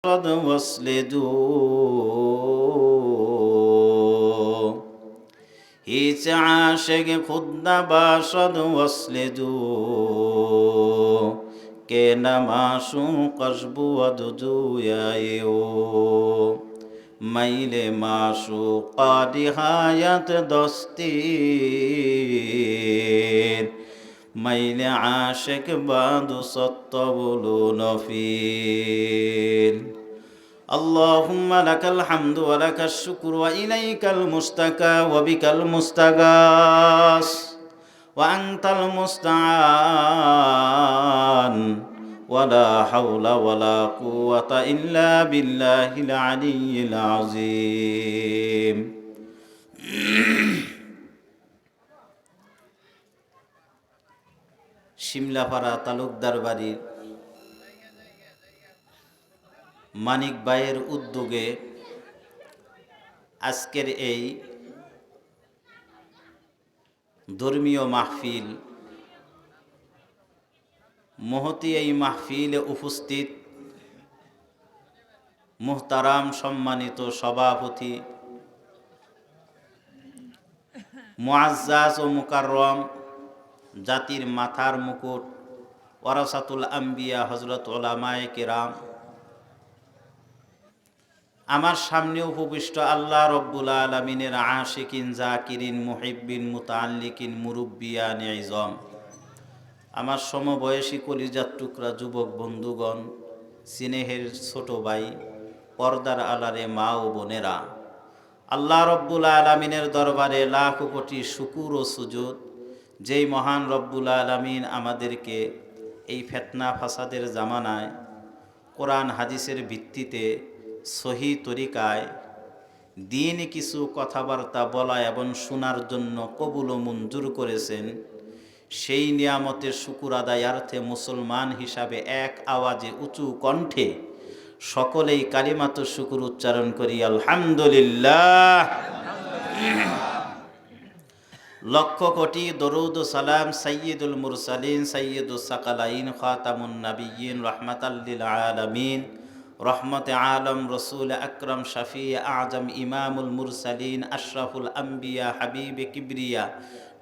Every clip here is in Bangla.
قد وصلدوا هیچ عاشق خود نباشد وصلدوا که نماشوقش بود جویای او میل معشوقا نهایت دستیر میل عاشق بعد سطبلو نفیر اللهم لك الحمد ولك الشكر وإليك المشتكى وبك المستغاث وأنت المستعان ولا حول ولا قوة إلا بالله العلي العظيم শিমলাপাড়া তালুকদার বাড়ির মানিক ভাইয়ের উদ্যোগে আজকের এই ধর্মীয় মাহফিল, মহতী এই মাহফিলে উপস্থিত মুহতারাম সম্মানিত সভাপতি মুআজ্জাজ ও মুকাররম জাতির মাথার মুকুট ওয়ারাসাতুল আম্বিয়া হযরত উলামায়ে কেরাম, আমার সামনে উপবিষ্ট আল্লাহ রব্বুল আলামিনের আশিকিন জাকিরিন মুহিব্বিন মুতাআল্লিকিন মুরব্বিয়ান ইজম, আমার সমবয়সী কলিজার টুকরা যুবক বন্ধুগণ, স্নেহের ছোট ভাই, পর্দার আলারে মা ও বোনেরা, আল্লাহ রব্বুল আলামিনের দরবারে লাখ কোটি শুকুর ও সুজুদ। যেই মহান রব্বুল আলামিন আমাদেরকে এই ফিতনা ফাসাদের জামানায় কোরআন হাদিসের ভিত্তিতে সহি তরিকায় দিন কিছু কথাবার্তা বলা এবং শোনার জন্য কবুল ও মঞ্জুর করেছেন, সেই নিয়ামতের শুকুর আদায়ার্থে মুসলমান হিসাবে এক আওয়াজে উঁচু কণ্ঠে সকলেই কালিমাতুশ শুকুর উচ্চারণ করি আলহামদুলিল্লাহ। লক্ষ কোটি দরুদ ও সালাম সাইয়্যিদুল মুরসালিন সাইয়্যিদুস সাকালাইন খাতামুন নাবিয়্যিন রাহমাতাল লিল আলামিন রহমতে আলম রসুল আকরম শফি আজম ইমামুল মুরসালিন আশরাফুল আম্বিয়া হাবিবে কিবরিয়া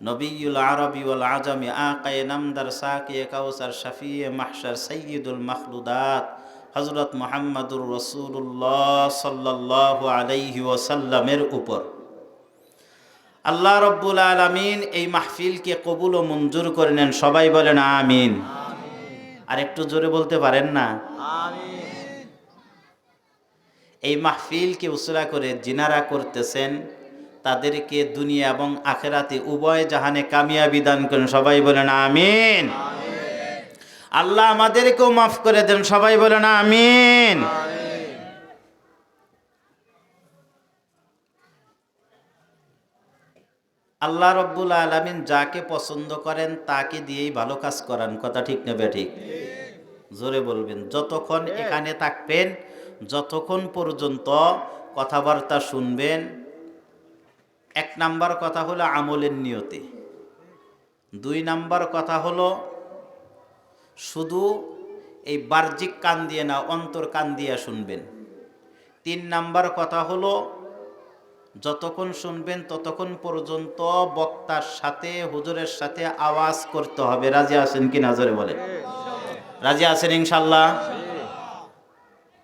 নবিয়ুল আরবি ওয়াল আজমি আকায়ে নামদার সাকিয়ে কাউসার শফি মাহশর সৈয়দুল মখলুদাত হযরত মুহাম্মদুর রাসূলুল্লাহ সাল্লাল্লাহু আলাইহি ওয়াসাল্লামের উপর আল্লাহ রব্বুল আলামিন এই মাহফিলকে কবুল ও মঞ্জুর করে নেন। সবাই বলেন আমিন। আর একটু জোরে বলতে পারেন না? আমিন। এই মাহফিলকে উসরা করে যিনারা করতেছেন তাদেরকে দুনিয়া এবং আখেরাতে উভয় জাহানে কামিয়াবি দান করেন। সবাই বলেন আমিন। আল্লাহ আমাদেরকেও মাফ করে দেন। সবাই বলেন আমিন। আল্লাহ রব্বুল আলামিন যাকে পছন্দ করেন তাকে দিয়েই ভালো কাজ করান। কথা ঠিক না বেঠিক? জোরে বলবেন। যতক্ষণ এখানে থাকবেন, যতক্ষণ পর্যন্ত কথাবার্তা শুনবেন, এক নাম্বার কথা হলো আমলের নিয়তে, দুই নাম্বার কথা হলো শুধু এই বাহ্যিক কান দিয়ে না, অন্তর কান দিয়ে শুনবেন, তিন নাম্বার কথা হলো যতক্ষণ শুনবেন ততক্ষণ পর্যন্ত বক্তার সাথে হুজুরের সাথে আওয়াজ করতে হবে। রাজি আছেন কি না? জোরে বলেন। রাজি আছেন ইনশাল্লাহ?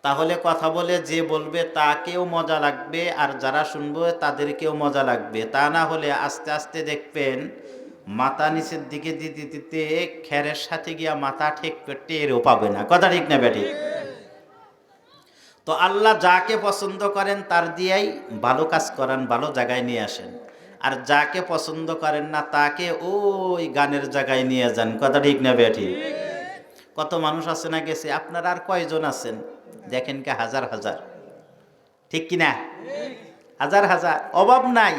তাহলে কথা বলে যে বলবে তাকেও মজা লাগবে, আর যারা শুনবে তাদেরকেও মজা লাগবে। তা না হলে আস্তে আস্তে দেখবেন মাথা নিচের দিকে দিতে দিতে খেরের সাথে গিয়া মাথা ঠিক টেরও পাবে না। কথা ঠিক না বেঠিক? তো আল্লাহ যাকে পছন্দ করেন তার দিয়েই ভালো কাজ করান, ভালো জায়গায় নিয়ে আসেন। আর যাকে পছন্দ করেন না তাকে ওই গানের জায়গায় নিয়ে যান। কথা ঠিক না বেঠিক? কত মানুষ আছে না গেছে, আপনারা আর কয়জন আছেন? দেখেন কে হাজার হাজার, ঠিক কিনা? হাজার হাজার, অভাব নাই।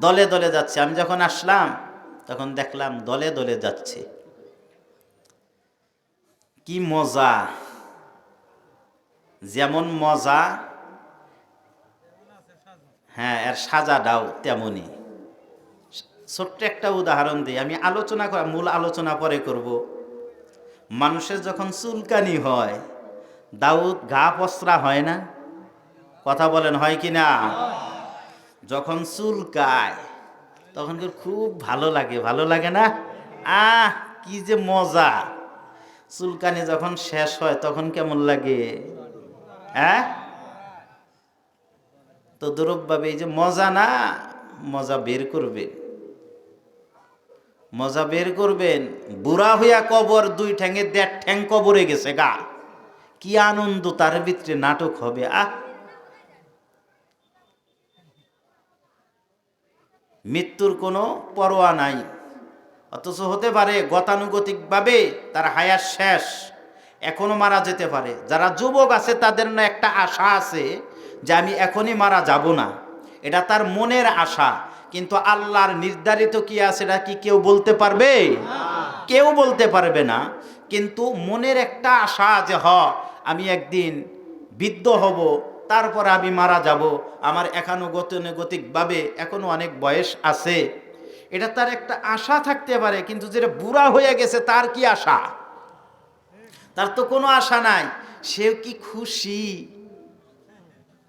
দলে দলে যাচ্ছে। আমি যখন আসলাম তখন দেখলাম দলে দলে যাচ্ছে। কি মজা! যেমন মজা, হ্যাঁ, এর সাজাটাও তেমনই। ছোট্ট একটা উদাহরণ দিই। আমি মূল আলোচনা পরে করব। মানুষের যখন চুলকানি হয়, দাউদ ঘা পসরা হয় না? কথা বলেন, হয় কি না? যখন চুলকায় তখন খুব ভালো লাগে, ভালো লাগে না? আহ, কি যে মজা! চুলকানি যখন শেষ হয় তখন কেমন লাগে? হ্যাঁ, তো দুরূপভাবে এই যে মজা না, মজা বের করবেন, মজা বের করবেন। বুড়া হইয়া কবর, 2 ঠ্যাঙে 1.5 ঠ্যাং কবরে গেছে গা, কি আনন্দ তার ভিতরে নাটক হবে। মৃত্যুর কোনো পরোয়া নাই, অথচ হতে পারে গতানুগতিকভাবে তার হায়াত শেষ, এখনো মারা যেতে পারে। যারা যুবক আছে তাদের না একটা আশা আছে যে আমি এখনই মারা যাব না, এটা তার মনের আশা। কিন্তু আল্লাহর নির্ধারিত কি আছে এটা কি কেউ বলতে পারবে? কেউ বলতে পারবে না। কিন্তু মনের একটা আশা যে আমি একদিন বৃদ্ধ হব, তারপর আমি মারা যাব, আমার এখনো গতানুগতিকভাবে এখনো অনেক বয়স আছে, এটা তার একটা আশা থাকতে পারে। কিন্তু যেটা বুড়া হয়ে গেছে তার কি আশা? তার তো কোনো আশা নাই। সেও কি খুশি?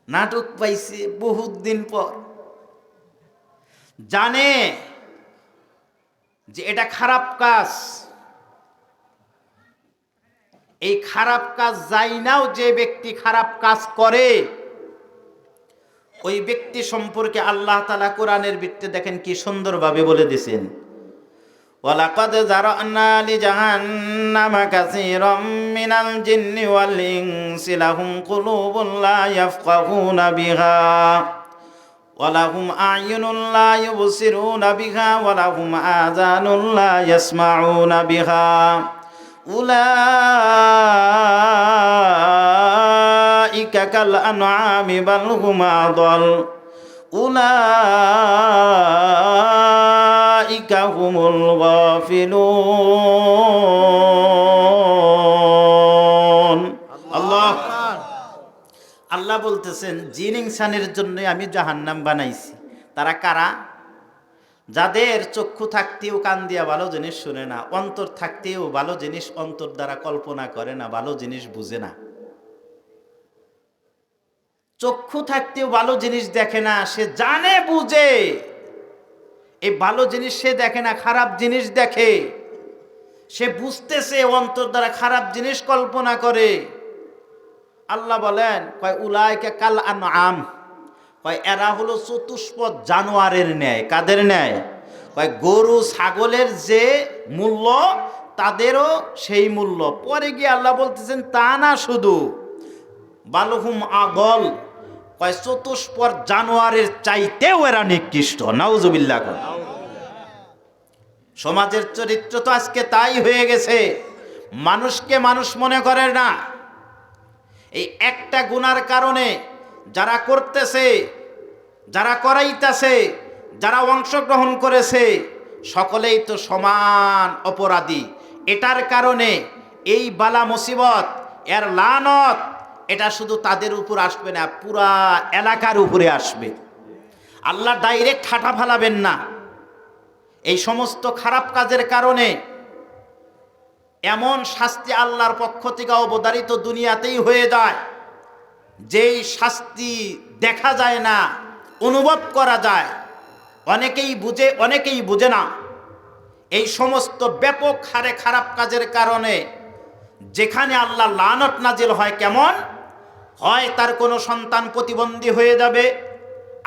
নাটক পাইছে বহুত দিন পর, জানে যে এটা খারাপ কাজ। এই খারাপ কাজ যাই নাও যে ব্যক্তি খারাপ কাজ করে, ওই ব্যক্তি সম্পর্কে আল্লাহ তাআলা কোরআনের ভিতরে দেখেন কি সুন্দরভাবে বলে দিয়েছেন, ওয়ালাকাদ যারানা লিজাহান্নামা কাসীরাম মিনাল জিন্নি ওয়াল ইনসি লাহুম কুলুবুন লা ইয়াফকাহুনা বিহা ওয়া লাহুম আ'য়ুনুন লা ইউবসিরুনা বিহা ওয়া লাহুম আযানুন লা ইয়াসমাউনা বিহা উলাইকা কাল আনআমি বাল হুম আদাল উলাইকা হুমুল গাফিলুন। আল্লাহ আল্লাহ বলতেছেন জিন ইনসানের জন্য আমি জাহান্নাম বানাইছি। তারা কারা? যাদের চক্ষু থাকতেও কান দিয়া ভালো জিনিস শুনে না, অন্তর থাকতেও ভালো জিনিস অন্তর দ্বারা কল্পনা করে না, ভালো জিনিস বুঝে না। চক্ষু থাকতেও ভালো জিনিস দেখে না, সে জানে বুঝে এই ভালো জিনিস সে দেখে না, খারাপ জিনিস দেখে। সে বুঝতেছে অন্তর দ্বারা খারাপ জিনিস কল্পনা করে। আল্লাহ বলেন কয় উলাইকা কাল আনআম, কয় এরা হলো চতুষ্পদ জানোয়ারের ন্যায়। কাদের ন্যায়? কয় গরু ছাগলের যে মূল্য তাদেরও সেই মূল্য। পরে গিয়ে আল্লাহ বলতেছেন তা না, শুধু বালহুম আগল, কয় চতুষ্পদ জানোয়ারের চাইতেও এরা নিকৃষ্ট। নাউজুবিল্লাহ। সমাজের চরিত্র তো আজকে তাই হয়ে গেছে, মানুষকে মানুষ মনে করে না। এই একটা গুনার কারণে যারা করতেছে, যারা করাইতেছে, যারা অংশগ্রহণ করেছে, সকলেই তো সমান অপরাধী। এটার কারণে এই বালা মুসিবত, এর লানত, এটা শুধু তাদের উপর আসবে না, পুরা এলাকার উপরে আসবে। আল্লাহ ডাইরেক্ট ঠাটা ফালাবেন না। এই সমস্ত খারাপ কাজের কারণে এমন শাস্তি আল্লাহর পক্ষ থেকে অবধারিত দুনিয়াতেই হয়ে যায়, যেই শাস্তি দেখা যায় না, অনুভব করা যায়। অনেকেই বুঝে, অনেকেই বুঝে না। এই সমস্ত ব্যাপক হারে খারাপ কাজের কারণে যেখানে আল্লাহ লানত নাজিল হয়, কেমন হয়? তার কোনো সন্তান প্রতিবন্ধী হয়ে যাবে,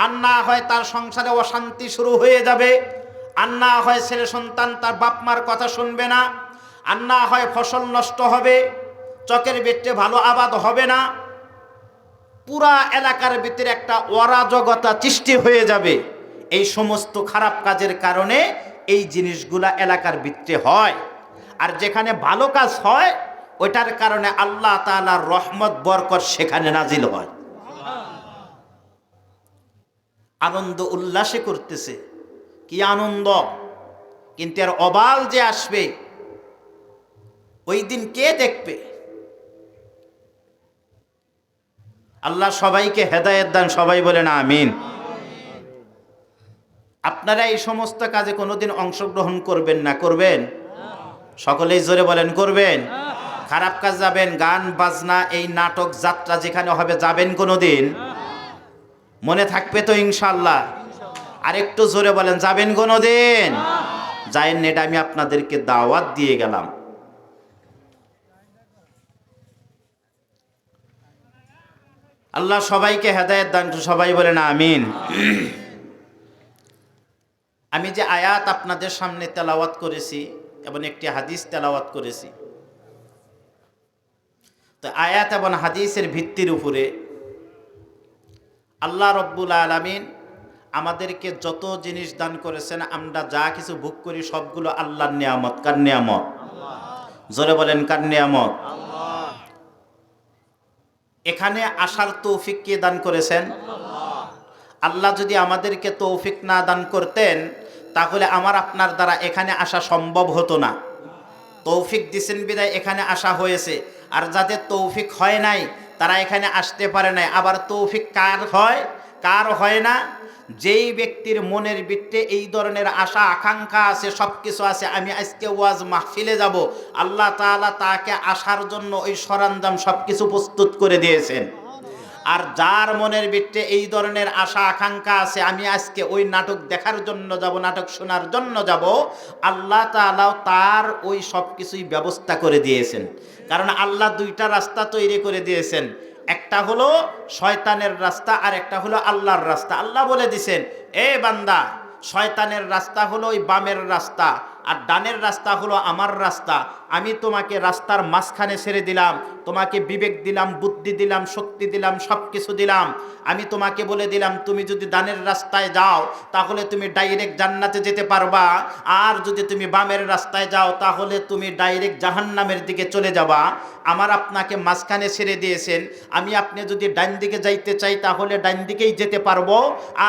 আর না হয় তার সংসারে অশান্তি শুরু হয়ে যাবে, আর না হয় ছেলে সন্তান তার বাপ মার কথা শুনবে না, আর না হয় ফসল নষ্ট হবে, চকের বেটে ভালো আবাদ হবে না, পুরা এলাকার ভিতরে একটা অরাজকতা সৃষ্টি হয়ে যাবে। এই সমস্ত খারাপ কাজের কারণে এই জিনিসগুলা এলাকার ভিতরে হয়। আর যেখানে ভালো কাজ হয় ওইটার কারণে আল্লাহ তাআলার রহমত বরকত সেখানে নাজিল হয়। আনন্দ উল্লাসে করতেছে, কি আনন্দ! কিন্তু এর অবাল যে আসবে ওই দিন কে দেখবে? আল্লাহ সবাইকে হেদায়েত দান, সবাই বলেন আমিন। আপনারা এই সমস্ত কাজে কোনোদিন অংশগ্রহণ করবেন না? করবেন? সকলেই জোরে বলেন করবেন। খারাপ কাজ যাবেন? গান বাজনা এই নাটক যাত্রা যেখানে হবে যাবেন কোনোদিন? মনে থাকবে তো ইনশাল্লাহ? আর একটু জোরে বলেন, যাবেন কোনোদিন? যায়েন, এটা আমি আপনাদেরকে দাওয়াত দিয়ে গেলাম। আল্লাহ সবাইকে হেদায়েত দান করুন, সবাই বলেন আমিন। আমি যে আয়াত আপনাদের সামনে তেলাওয়াত করেছি এবং একটি হাদিস তেলাওয়াত করেছি, তো আয়াত এবং হাদিসের ভিত্তির উপরে আল্লাহ রব্বুল আলামিন আমাদেরকে যত জিনিস দান করেছেন, আমরা যা কিছু ভোগ করি সবগুলো আল্লাহর নিয়ামত। কার নিয়ামত? জোরে বলেন, কার নিয়ামত? এখানে আসার তৌফিক কে দান করেছেন? আল্লাহ যদি আমাদেরকে তৌফিক না দান করতেন তাহলে আমার আপনার দ্বারা এখানে আসা সম্ভব হতো না। তৌফিক দিছেন বিদায় এখানে আসা হয়েছে, আর যাদের তৌফিক হয় নাই তারা এখানে আসতে পারে নাই। আবার তৌফিক কার হয়, কার হয় না? যেই ব্যক্তির মনের ভিতরে এই ধরনের আশা আকাঙ্ক্ষা আছে, সব কিছু আছে, আমি আজকে ওয়াজ মাহফিলে যাব, আল্লাহ তাআলা তাকে আসার জন্য ওই সরঞ্জাম সব কিছু প্রস্তুত করে দিয়েছেন। আর যার মনের ভিতরে এই ধরনের আশা আকাঙ্ক্ষা আছে, আমি আজকে ওই নাটক দেখার জন্য যাব, নাটক শোনার জন্য যাব, আল্লাহ তাআলা তার ওই সব কিছুই ব্যবস্থা করে দিয়েছেন। কারণ আল্লাহ দুইটা রাস্তা তৈরি করে দিয়েছেন, একটা হলো শয়তানের রাস্তা আর একটা হলো আল্লাহর রাস্তা। আল্লাহ বলে দিয়েছেন, এ বান্দা, শয়তানের রাস্তা হলো ওই বামের রাস্তা, আর ডানের রাস্তা হলো আমার রাস্তা। আমি তোমাকে রাস্তার মাঝখানে ছেড়ে দিলাম, তোমাকে বিবেক দিলাম, বুদ্ধি দিলাম, শক্তি দিলাম, সব কিছু দিলাম। আমি তোমাকে বলে দিলাম, তুমি যদি ডানের রাস্তায় যাও তাহলে তুমি ডাইরেক্ট জান্নাতে যেতে পারবা, আর যদি তুমি বামের রাস্তায় যাও তাহলে তুমি ডাইরেক্ট জাহান্নামের দিকে চলে যাবা। আমার আপনাকে মাঝখানে ছেড়ে দিয়েছেন, আমি আপনি যদি ডান দিকে যাইতে চাই তাহলে ডান দিকেই যেতে পারবো,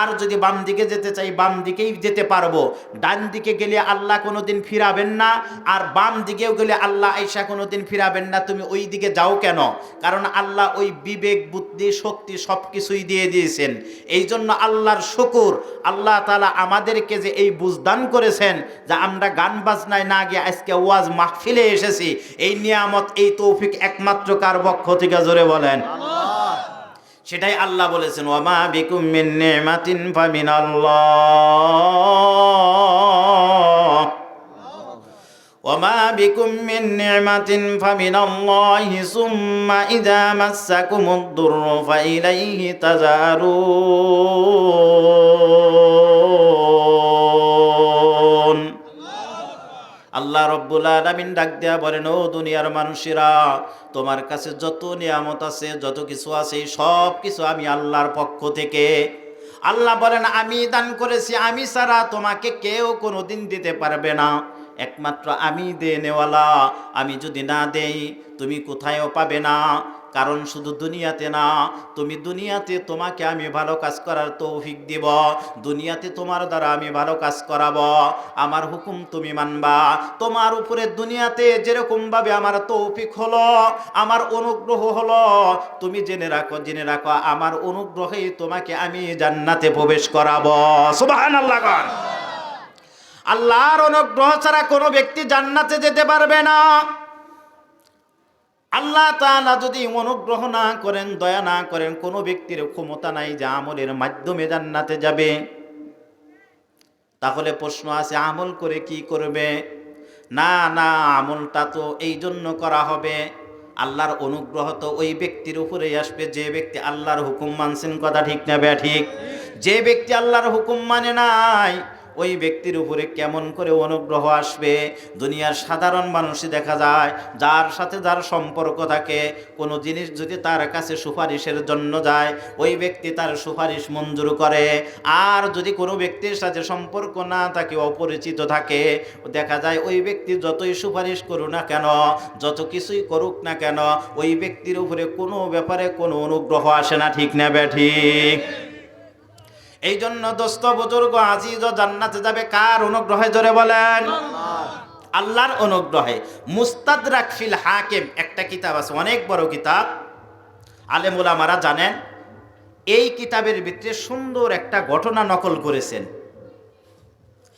আর যদি বাম দিকে যেতে চাই বাম দিকেই যেতে পারবো। ডান দিকে গেলে আল্লাহ কোনোদিন ফিরাবেন না, আর বাম দিকেও গেলে আল্লাহ আইসা কোনোদিন ফিরাবেন না। তুমি ওই দিকে যাও কেন? কারণ আল্লাহ ওই বিবেক, বুদ্ধি, শক্তি সব কিছুই দিয়ে দিয়েছেন। এই জন্য আল্লাহর শুকর, আল্লাহ তাআলা আমাদেরকে যে এই বুঝদান করেছেন যে আমরা গান বাজনায় না গিয়ে আজকে ওয়াজ মাহফিলে এসেছি, এই নিয়ামত, এই তৌফিক একমাত্র কার পক্ষ থেকে? জোরে বলেন। সেটাই আল্লাহ বলেছেন, ওয়ামা বিকুম মিন নি'মাতিন ফামিনাল্লাহ, ওয়ামা বিকুম মিন নি'মাতিন ফামিনাল্লাহি সুম্মা ইযা মাসসাকুমুদ-দুররু ফাইলাইহি তাজারুন। আল্লাহ রব্বুল আলামিন ডাক দেয়া বলেন, ও দুনিয়ার মানুষেরা, তোমার কাছে যত নিয়ামত আছে, যত কিছু আছে, সব কিছু আমি আল্লাহর পক্ষ থেকে। আল্লাহ বলেন, আমি দান করেছি, আমি ছাড়া তোমাকে কেউ কোনোদিন দিতে পারবে না। একমাত্র আমি দেনেওয়ালা, আমি যদি না দেই তুমি কোথায়ও পাবে না। কারণ শুধু দুনিয়াতে না, তুমি দুনিয়াতে তোমাকে আমি ভালো কাজ করার তৌফিক দিব, দুনিয়াতে তোমার দ্বারা আমি ভালো কাজ করাবো, আমার হুকুম তুমি মানবা। তোমার উপরে দুনিয়াতে যেরকম ভাবে আমার তৌফিক হলো, আমার অনুগ্রহ হলো, তুমি জেনে রাখো, জেনে রাখো, আমার অনুগ্রহেই তোমাকে আমি জান্নাতে প্রবেশ করাবো। সুবহানাল্লাহ। আল্লাহর অনুগ্রহ ছাড়া কোনো ব্যক্তি জান্নাতে যেতে পারবে না। আল্লাহ তাআলা যদি অনুগ্রহ না করেন, দয়া না করেন, কোনো ব্যক্তির ক্ষমতা নাই যে আমলের মাধ্যমে জান্নাতে যাবে। তাহলে প্রশ্ন আছে, আমল করে কি করবে? না না, আমলটা তো এই জন্য করা হবে, আল্লাহর অনুগ্রহ তো ওই ব্যক্তির উপরেই আসবে যে ব্যক্তি আল্লাহর হুকুম মানছেন। কথা ঠিক না বে ঠিক? যে ব্যক্তি আল্লাহর হুকুম মানে নাই, ওই ব্যক্তির উপরে কেমন করে অনুগ্রহ আসবে? দুনিয়ার সাধারণ মানুষই দেখা যায়, যার সাথে যার সম্পর্ক থাকে, কোনো জিনিস যদি তার কাছে সুপারিশের জন্য যায়, ওই ব্যক্তি তার সুপারিশ মঞ্জুর করে। আর যদি কোনো ব্যক্তির সাথে সম্পর্ক না থাকে, অপরিচিত থাকে, দেখা যায় ওই ব্যক্তি যতই সুপারিশ করুক না কেন, যত কিছুই করুক না কেন, ওই ব্যক্তির উপরে কোনো ব্যাপারে কোনো অনুগ্রহ আসে না। ঠিক না বে ঠিক? এই জন্য দোস্ত বুজুর্গ আজিজ, জান্নাতে যাবে কার অনুগ্রহে? জোরে বলেন। আল্লাহর অনুগ্রহে। মুস্তাদরাক ফিল হাকিম একটা কিতাব আছে, অনেক বড় কিতাব, আলেম ওলামারা জানেন। এই কিতাবের ভিতরে সুন্দর একটা ঘটনা নকল করেছেন।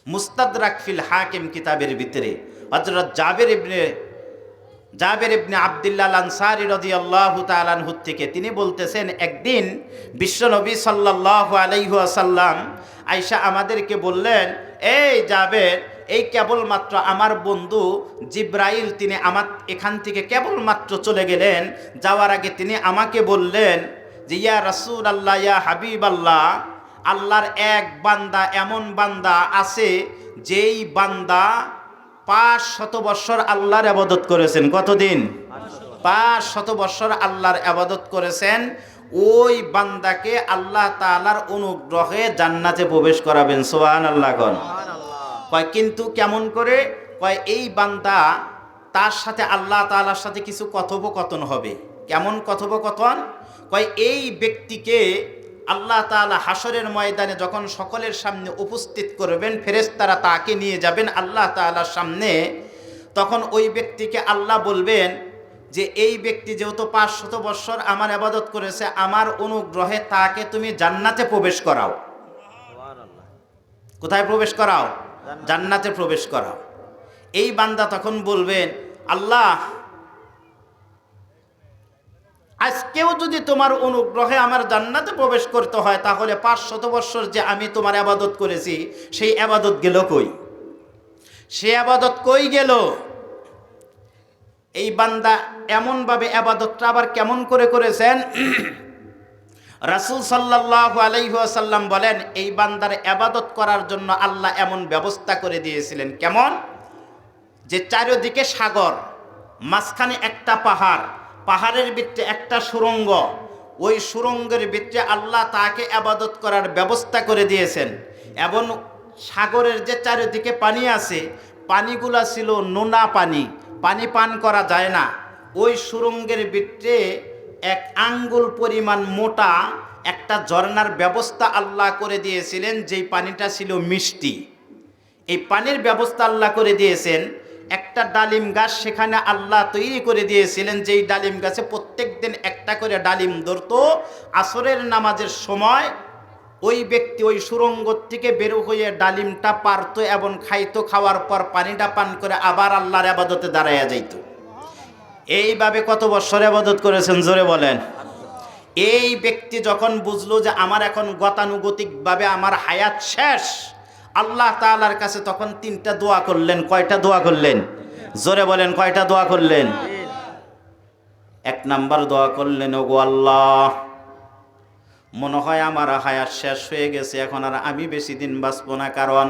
মুস্তাদরাক ফিল হাকিম কিতাবের ভিতরে হযরত জাবের ইবনে জাবের ইবনে আব্দুল্লাহ আল আনসারী রাদিয়াল্লাহু তাআলা আনহু থেকে তিনি বলতেছেন, একদিন বিশ্বনবী সাল্লাল্লাহু আলাইহি ওয়াসাল্লাম আয়েশা আমাদেরকে বললেন, এই জাবের, এই কেবলমাত্র আমার বন্ধু জিব্রাইল তিনি আমার এখান থেকে কেবলমাত্র চলে গেলেন, যাওয়ার আগে তিনি আমাকে বললেন যে ইয়া রাসূলুল্লাহ, ইয়া হাবিবাল্লাহ, আল্লাহর এক বান্দা, এমন বান্দা আছে যেই বান্দা 500 বৎসর আল্লাহর ইবাদত করেছেন। কতদিন? 500 বৎসর আল্লাহর ইবাদত করেছেন। ওই বান্দাকে আল্লাহ তাআলার অনুগ্রহে জান্নাতে প্রবেশ করাবেন। সুবহানাল্লাহ। কোন কয় কিন্তু কেমন করে? কয় এই বান্দা, তার সাথে আল্লাহ তাআলার সাথে কিছু কথোপকথন হবে। কেমন কথোপকথন? কয় এই ব্যক্তিকে আল্লাহ তাআলা হাসরের ময়দানে যখন সকলের সামনে উপস্থিত করবেন, ফেরেশতারা তাকে নিয়ে যাবেন আল্লাহ তাআলার সামনে, তখন ওই ব্যক্তিকে আল্লাহ বলবেন যে এই ব্যক্তি যেহেতু 500 বৎসর আমার ইবাদত করেছে, আমার অনুগ্রহে তাকে তুমি জান্নাতে প্রবেশ করাও। কোথায় প্রবেশ করাও? জান্নাতে প্রবেশ করাও। এই বান্দা তখন বলবেন, আল্লাহ, আজকেও যদি তোমার অনুগ্রহে আমার জান্নাতে প্রবেশ করতে হয়, তাহলে 500 বৎসর যে আমি তোমার ইবাদত করেছি, সেই ইবাদত গেল কই? সে ইবাদত কই গেল? এই বান্দা এমনভাবে ইবাদতটা আবার কেমন করে করেছেন? রাসূল সাল্লাল্লাহু আলাইহি ওয়াসাল্লাম বলেন, এই বান্দার ইবাদত করার জন্য আল্লাহ এমন ব্যবস্থা করে দিয়েছিলেন। কেমন? যে চারিদিকে সাগর, মাঝখানে একটা পাহাড়, পাহাড়ের ভিতরে একটা সুড়ঙ্গ, ওই সুড়ঙ্গের ভিতরে আল্লাহ তাকে ইবাদত করার ব্যবস্থা করে দিয়েছেন। এবং সাগরের যে চারিদিকে পানি আছে, পানিগুলা ছিল নোনা পানি, পানি পান করা যায় না। ওই সুড়ঙ্গের ভিতরে 1 আঙ্গুল পরিমাণ মোটা একটা ঝর্ণার ব্যবস্থা আল্লাহ করে দিয়েছিলেন, যেই পানিটা ছিল মিষ্টি। এই পানির ব্যবস্থা আল্লাহ করে দিয়েছেন। একটা ডালিম গাছ সেখানে আল্লাহ তৈরি করে দিয়েছিলেন, যেই ডালিম গাছে প্রত্যেক দিন একটা করে ডালিম ধরতো। আসরের নামাজের সময় ওই ব্যক্তি ওই সুড়ঙ্গ থেকে বের হয়ে ডালিমটা পারত এবং খাইতো। খাওয়ার পর পানিটা পান করে আবার আল্লাহর ইবাদতে দাঁড়াইয়া যাইত। এইভাবে কত বছর ইবাদত করেছেন? জোরে বলেন। এই ব্যক্তি যখন বুঝলো যে আমার এখন গতানুগতিকভাবে আমার হায়াত শেষ, আল্লাহ তাআলার কাছে তখন 3টা দোয়া করলেন। কয়টা দোয়া করলেন? জোরে বলেন, কয়টা দোয়া করলেন? 1 নাম্বার দোয়া করলেন, ওগো আল্লাহ, মনে হয় আমার হায়াত শেষ হয়ে গেছে, এখন আর আমি বেশি দিন বাঁচব না। কারণ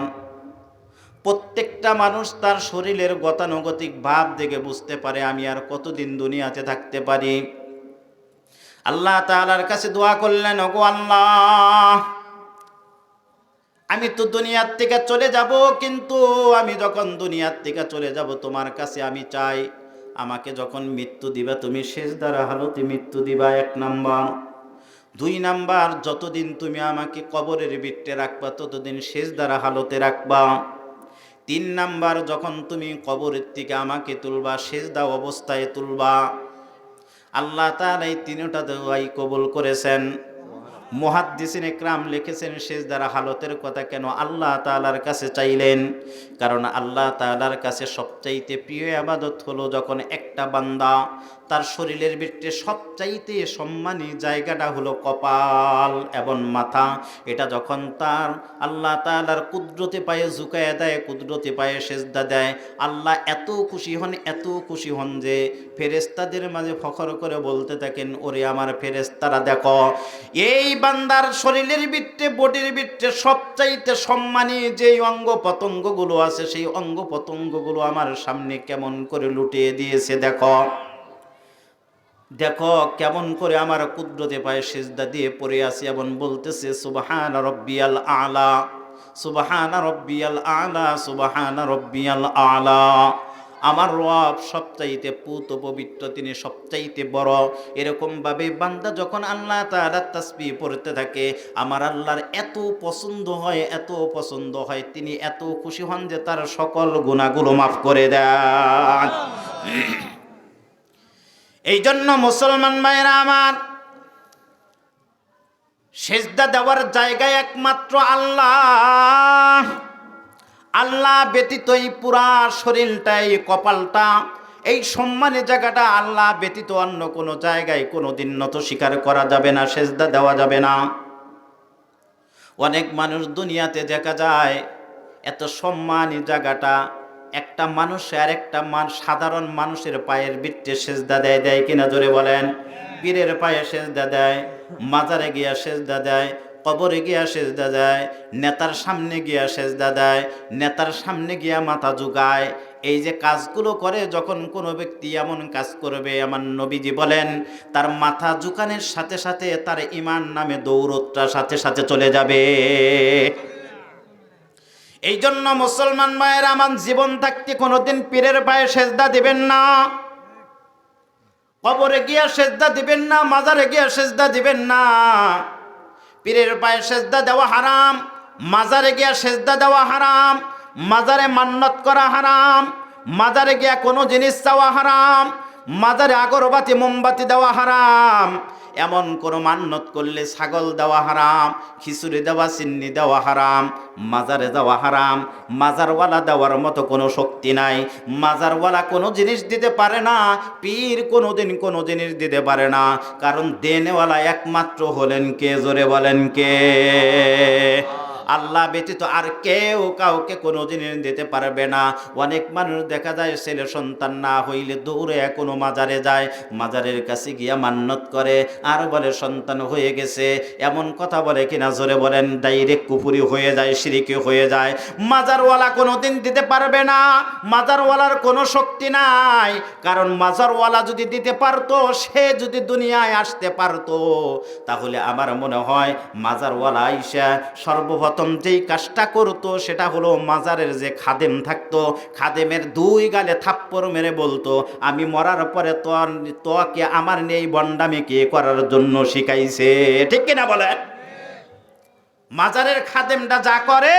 প্রত্যেকটা মানুষ তার শরীরের গতানুগতিক ভাব দেখে বুঝতে পারে আমি আর কতদিন দুনিয়াতে থাকতে পারি। আল্লাহ তাআলার কাছে দোয়া করলেন, ওগো আল্লাহ, আমি তো দুনিয়ার থেকে চলে যাব, কিন্তু আমি যখন দুনিয়ার থেকে চলে যাব, তোমার কাছে আমি চাই আমাকে যখন মৃত্যু দিবা, তুমি সিজদার হালতে মৃত্যু দিবা। 1 নাম্বার। 2 নাম্বার, যতদিন তুমি আমাকে কবরের ভিতরে রাখবা, ততদিন সিজদার হালতে রাখবা। 3 নাম্বার, যখন তুমি কবরের থেকে আমাকে তুলবা, সিজদা অবস্থায় তুলবা। আল্লাহ তাআলা এই 3টা দোয়াই কবুল করেছেন। মুহাদ্দিসিন ইকরাম লিখেছেন, সিজদার হালতের কথা কেন আল্লাহ তাআলার কাছে চাইলেন? কারণ আল্লাহ তাআলার কাছে সবচাইতে প্রিয় ইবাদত হলো যখন একটা বান্দা তার শরীরের ভিতরে সবচাইতে সম্মানী জায়গাটা হলো কপাল এবং মাথা, এটা যখন তার আল্লাহ তাআলার কুদরতে পায়ে ঝুঁকায় দেয়, কুদরতে পায়ে সিজদা দেয়, আল্লাহ এত খুশি হন, এত খুশি হন যে ফেরেশতাদের মাঝে ফখর করে বলতে থাকেন, ওরে আমার ফেরেশতারা দেখো, এই বান্দার শরীরের ভিতরে, বডির ভিতরে সবচাইতে সম্মানী যেই অঙ্গ পতঙ্গগুলো আছে, সেই অঙ্গ পতঙ্গগুলো আমার সামনে কেমন করে লুটিয়ে দিয়েছে। দেখো দেখো কেমন করে আমার কুদরতে পায়ে সিজদা দিয়ে পড়ে আছে এবং বলতেছে সুবহান রাব্বিয়াল আলা, সুবহান রাব্বিয়াল আলা, সুবহান রাব্বিয়াল আলা। আমার রব সবচাইতে পুত পবিত্র, তিনি সবচাইতে বড়। এরকম ভাবে বান্দা যখন আল্লাহ তাআলার তাসবিহ পড়তে থাকে, আমার আল্লাহর এত পছন্দ হয়, এত পছন্দ হয়, তিনি এত খুশি হন যে তার সকল গুনাহগুলো মাফ করে দেন। এই জন্য মুসলমান ভাইরা আমার, সিজদা দেওয়ার জায়গায় একমাত্র আল্লাহ। আল্লাহ ব্যতীত এই পুরা শরীরটাই, কপালটা, এই সম্মানের জায়গাটা আল্লাহ ব্যতীত অন্য কোনো জায়গায় কোনোদিন নত স্বীকার করা যাবে না, সেজদা দেওয়া যাবে না। অনেক মানুষ দুনিয়াতে দেখা যায় এত সম্মানের জায়গাটা একটা মানুষ আর একটা সাধারণ মানুষের পায়ের বিট্টে সেজদা দেয় কিনা জোরে বলেন? পীরের পায়ে সেজদা দেয়, মাজারে গিয়া সেজদা দেয়, কবরে গিয়া সেজদা দেয়, নেতার সামনে গিয়া সেজদা দেয়, নেতার সামনে গিয়া মাথা ঝুঁকায়। এই যে কাজগুলো করে, যখন কোনো ব্যক্তি এমন কাজ করবে, আমার নবীজি বলেন তার মাথা ঝুঁকানোর সাথে সাথে তার ঈমান নামে দৌড়টা সাথে সাথে চলে যাবে। এই জন্য মুসলমান ভাইয়েরা আমার, জীবন থাকতে কোনোদিন পীরের পায়ে সেজদা দিবেন না, কবরে গিয়া সেজদা দিবেন না, মাজারে গিয়া সেজদা দিবেন না। পীরের পায়ে সেজদা দেওয়া হারাম, মাজারে গিয়া সেজদা দেওয়া হারাম, মাজারে মান্নত করা হারাম, মাজারে গিয়া কোনো জিনিস চাওয়া হারাম, মাজারে আগরবাতি মোমবাতি দেওয়া হারাম। এমন কোনো মান্নত করলে ছাগল দেওয়া হারাম, খিচুড়ি দেওয়া, চিন্নি দেওয়া হারাম, মাজারে দেওয়া হারাম। মাজারওয়ালা দেওয়ার মতো কোনো শক্তি নাই, মাজারওয়ালা কোনো জিনিস দিতে পারে না, পীর কোনোদিন কোনো জিনিস দিতে পারে না। কারণ দেনেওয়ালা একমাত্র হলেন কে? জোরে বলেন কে? আল্লাহ ব্যতীত আর কেউ কাউকে কোনো জিনিস দিতে পারবে না। অনেক মানুষ দেখা যায় ছেলে সন্তান না হইলে দৌড়ে কোনো মাজারে যায়, মাজারের কাছে গিয়া মান্নত করে, আর বলে সন্তান হয়ে গেছে। এমন কথা বলে কিনা জোরে বলেন? ডাইরেক্ট কুফরি হয়ে যায়, শিরকি হয়ে যায়। মাজারওয়ালা কোনো দিন দিতে পারবে না, মাজারওয়ালার কোনো শক্তি নাই। কারণ মাজারওয়ালা যদি দিতে পারতো, সে যদি দুনিয়ায় আসতে পারতো, তাহলে আমার মনে হয় মাজারওয়ালা আইসা সর্বপ্রথম যেই কাজটা করতো সেটা হলো, মাজারের যে খাদেম থাকতো, খাদেমের দুই গালে থাপ্পড় মেরে বলতো, আমি মরার পরে তোকে আমার নেই বন্ডামি কে করার জন্য শিখাইছে। ঠিক কিনা বলেন? মাজারের খাদেমটা যা করে,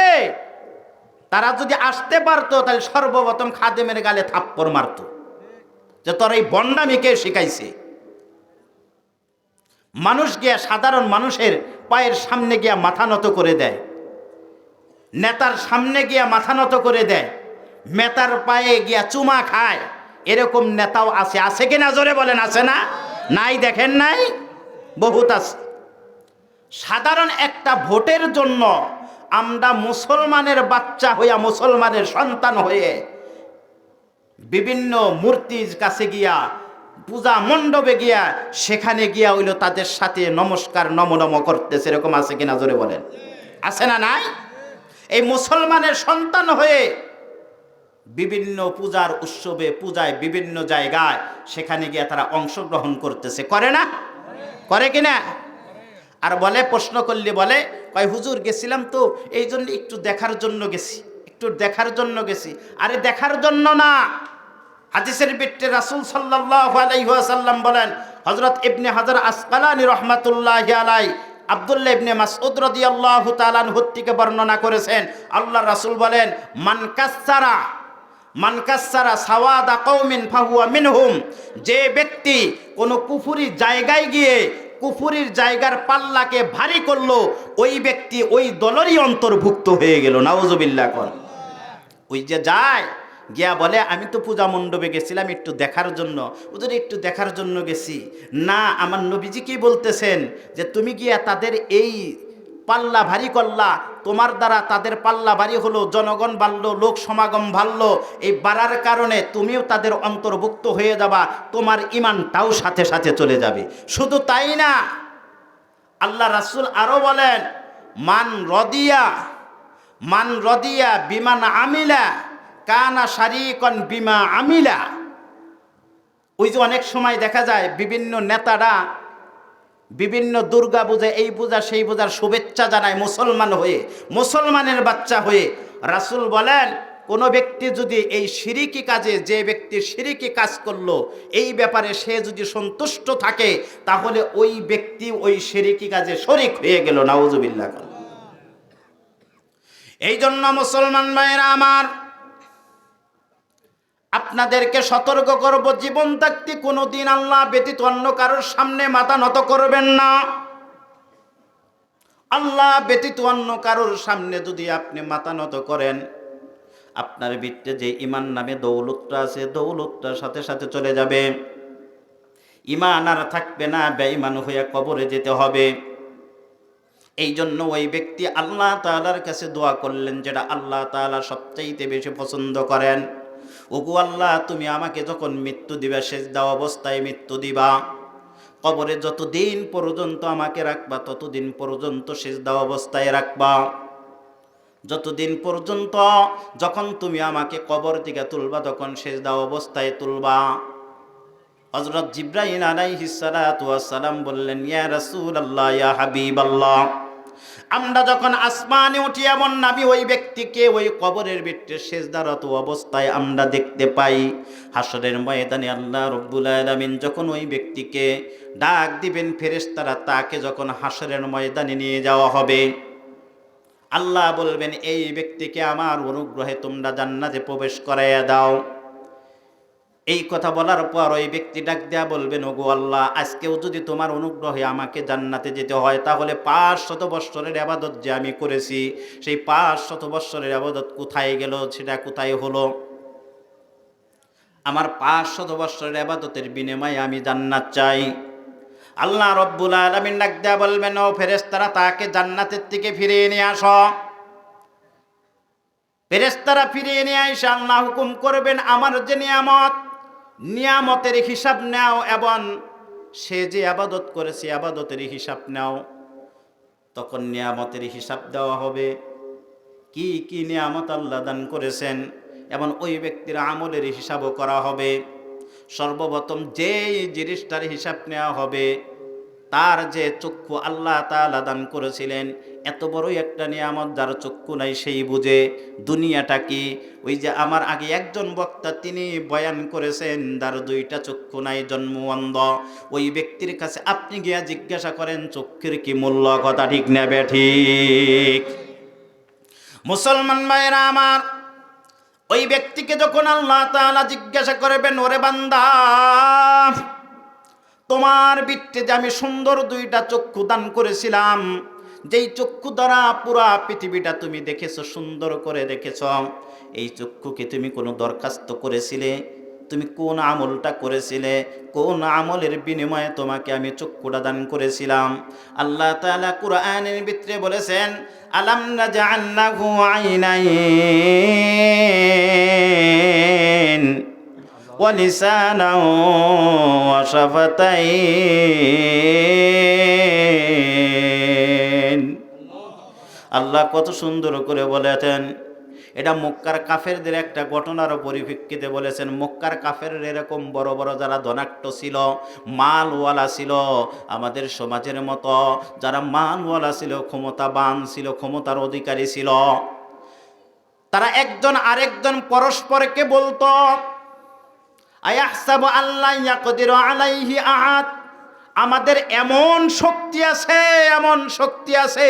তারা যদি আসতে পারতো তাহলে সর্বপ্রথম খাদেমের গালে থাপ্পড় মারতো, যে তোর এই বন্ডামি কে শিখাইছে। মানুষ গিয়া সাধারণ মানুষের পায়ের সামনে গিয়া মাথা নত করে দেয়, নেতার সামনে গিয়া মাথা নত করে দেয়, মেতার পায়ে গিয়া চুমা খায়। এরকম নেতাও আছে, আছে কিনা জোরে বলেন? আছে না? নাই? দেখেন নাই? বহুত আছে। সাধারণ একটা ভোটের জন্য আমরা মুসলমানের বাচ্চা হইয়া, মুসলমানের সন্তান হয়ে বিভিন্ন মূর্তির কাছে গিয়া, পূজা মণ্ডপে গিয়া, সেখানে গিয়া হইল তাদের সাথে নমস্কার নম করতেছে। এরকম আছে কিনা জোরে বলেন? আছে না? নাই? এই মুসলমানের সন্তান হয়ে বিভিন্ন পূজার উৎসবে, পূজায়, বিভিন্ন জায়গায় সেখানে গিয়ে তারা অংশগ্রহণ করতেছে, করে না? করে কিনা? আর বলে, প্রশ্ন করলে বলে, কয় হুজুর গেছিলাম তো, এই জন্য একটু দেখার জন্য গেছি, একটু দেখার জন্য গেছি। আরে দেখার জন্য না। হাদিসের ভিত্তিতে রাসূল সাল্লাল্লাহু আলাইহি ওয়াসাল্লাম বলেন, হযরত ইবনে হাজার আসকালানী রাহমাতুল্লাহি আলাইহি আব্দুল্লাহ ইবনে মাসউদ রাদিয়াল্লাহু তাআলা আনহু থেকে বর্ণনা করেছেন, আল্লাহর রাসূল বলেন, মান কাসসারা সাওয়াদা কওমিন ফাহুয়া মিনহুম। যে ব্যক্তি কোনো কুফরি জায়গায় গিয়ে কুফরির জায়গার পাল্লাকে ভারী করলো, ওই ব্যক্তি ওই দলেরই অন্তর্ভুক্ত হয়ে গেল। নাউজুবিল্লাহ কোন। ওই যে যায় গিয়া বলে, আমি তো পূজা মণ্ডপে গেছিলাম একটু দেখার জন্য, ওদের একটু দেখার জন্য গেছি। না, আমার নবীজি কি বলতেছেন, যে তুমি গিয়া তাদের এই পাল্লা ভারী করলা, তোমার দ্বারা তাদের পাল্লা ভারী হলো, জনগণ বাড়লো, লোক সমাগম বাড়লো, এই বাড়ার কারণে তুমিও তাদের অন্তর্ভুক্ত হয়ে যাবা, তোমার ঈমানটাও সাথে সাথে চলে যাবে। শুধু তাই না, আল্লাহ রাসূল আরো বলেন, মান রদিয়া বিমান আমিলা কানা শারিকন বিমা আমিলা। ওই যে অনেক সময় দেখা যায় বিভিন্ন নেতারা বিভিন্ন দুর্গা পূজা, এই পূজা সেই পূজার শুভেচ্ছা জানায় মুসলমান হয়ে, মুসলমানের বাচ্চা হয়ে। রাসূল বলেন, কোনো ব্যক্তি যদি এই শিরিকি কাজে, যে ব্যক্তি শিরিকি কাজ করলো, এই ব্যাপারে সে যদি সন্তুষ্ট থাকে, তাহলে ওই ব্যক্তি ওই শিরিকি কাজে শরিক হয়ে গেল। নাউজুবিল্লাহ। এই জন্য মুসলমান ভাইয়েরা আমার, আপনাদেরকে সতর্ক করব, জীবন থাকতে কোনোদিন আল্লাহ ব্যতীত অন্য কারোর সামনে মাথা নত করবেন না। আল্লাহ ব্যতীত অন্য কারোর সামনে যদি আপনি মাথা নত করেন, আপনার ভিতরে যে ঈমান নামে দৌলতটা আছে, দৌলতটার সাথে সাথে চলে যাবে। ঈমান আর থাকবে না, বেঈমান হয়ে কবরে যেতে হবে। এই জন্য ওই ব্যক্তি আল্লাহ তাআলার কাছে দোয়া করলেন, যেটা আল্লাহ তাআলা সবচাইতে বেশি পছন্দ করেন। ওগো আল্লাহ, তুমি আমাকে যখন মৃত্যু দিবা, সেজদা অবস্থায় মৃত্যু দিবা। কবরে যতদিন পর্যন্ত আমাকে রাখবা, ততদিন পর্যন্ত সেজদা অবস্থায় রাখবা। যতদিন পর্যন্ত, যখন তুমি আমাকে কবর থেকে তুলবা, তখন সেজদা অবস্থায় তুলবা। হযরত জিবরাইল আলাইহিস সালাতু ওয়াস সালাম বললেন, ইয়া রাসূলুল্লাহ, ইয়া হাবিবাল্লাহ, আমরা যখন আসমানে উঠি, এমন নবী ওই ব্যক্তিকে ওই কবরের ভিতরে সেজদারত অবস্থায় আমরা দেখতে পাই। হাসরের ময়দানে আল্লাহ রব্বুল আলামিন যখন ওই ব্যক্তিকে ডাক দিবেন, ফেরেশতারা তাকে যখন হাসরের ময়দানে নিয়ে যাওয়া হবে, আল্লাহ বলবেন, এই ব্যক্তিকে আমার অনুগ্রহে তোমরা জান্নাতে প্রবেশ করাইয়া দাও। এই কথা বলার পর ওই ব্যক্তি ডাক দেয়া বলবেন, ওগো আল্লাহ, আজকেও যদি তোমার অনুগ্রহে আমাকে জান্নাতে যেতে হয়, তাহলে 500 বৎসরের ইবাদত যে আমি করেছি, সেই 500 বৎসরের ইবাদত কোথায় গেল, সেটা কোথায় হলো? আমার 500 বৎসরের ইবাদতের বিনিময়ে আমি জান্নাত চাই। আল্লাহ রব্বুল আলামিন ডাক দেয়া বলবেন, ও ফেরেশতারা, তাকে জান্নাতের থেকে ফিরিয়ে নিয়ে আসো। ফেরেশতারা ফিরিয়ে নিয়ে এসে আল্লাহ হুকুম করবেন, আমার যে নিয়ামতের হিসাব নাও, এবং সে যে আবাদত করেছে আবাদতের হিসাব নাও। তখন নিয়ামতের হিসাব দেওয়া হবে, কি কি নিয়ামত আল্লাহ দান করেছেন, এবং ওই ব্যক্তির আমলের হিসাবও করা হবে। সর্বপ্রথম যেই জিনিসটার হিসাব নেওয়া হবে, তার যে চক্ষু আল্লাহ তাআলা দান করেছিলেন। এত বড়ই একটা নিয়ামত, যার চক্ষু নাই সেই বুঝে দুনিয়াটা কি। ওই যে আমার আগে একজন বক্তা তিনি বয়ান করেছেন, যার 2টা চক্ষু নাই, জন্মঅন্ধ, ওই ব্যক্তির কাছে আপনি গিয়া জিজ্ঞাসা করেন চক্ষুর কি মূল্য। কথা ঠিক নেবে ঠিক? মুসলমান ভাইরা আমার, ওই ব্যক্তিকে যখন আল্লাহ তাআলা জিজ্ঞাসা করবেন, ওরে বান্দা, তোমার ভিতরে যে আমি সুন্দর 2টা চক্ষু দান করেছিলাম, যেই চক্ষু দ্বারা পুরা পৃথিবীটা তুমি দেখেছো, সুন্দর করে দেখেছো, এই চক্ষুকে তুমি কোনো দরখাস্ত করেছিলে? তুমি কোন আমলটা করেছিলে? কোন আমলের বিনিময়ে তোমাকে আমি চক্ষুটা দান করেছিলাম? আল্লাহ তাআলা কুরআনের ভিতরে বলেছেন, আলাম নাজআল লাহু আইনাইন ওয়ালিসানা ওয়াশাফাতাইন। আল্লাহ কত সুন্দর করে বলেছেন। এটা মক্কার কাফেরদের একটা ঘটনার পরিপ্রেক্ষিতে বলেছেন। মক্কার কাফেররা এরকম বড় বড় যারা ধনাঢ্য ছিল, মালওয়ালা ছিল, আমাদের সমাজের মতো যারা মালওয়ালা ছিল, ক্ষমতাবান ছিল, ক্ষমতার অধিকারী ছিল, তারা একজন আরেকজন পরস্পরকে বলতো, আয়াহসাবু আল্লা ইয়াকদিরু আলাইহি আহাদ, আমাদের এমন শক্তি আছে, এমন শক্তি আছে,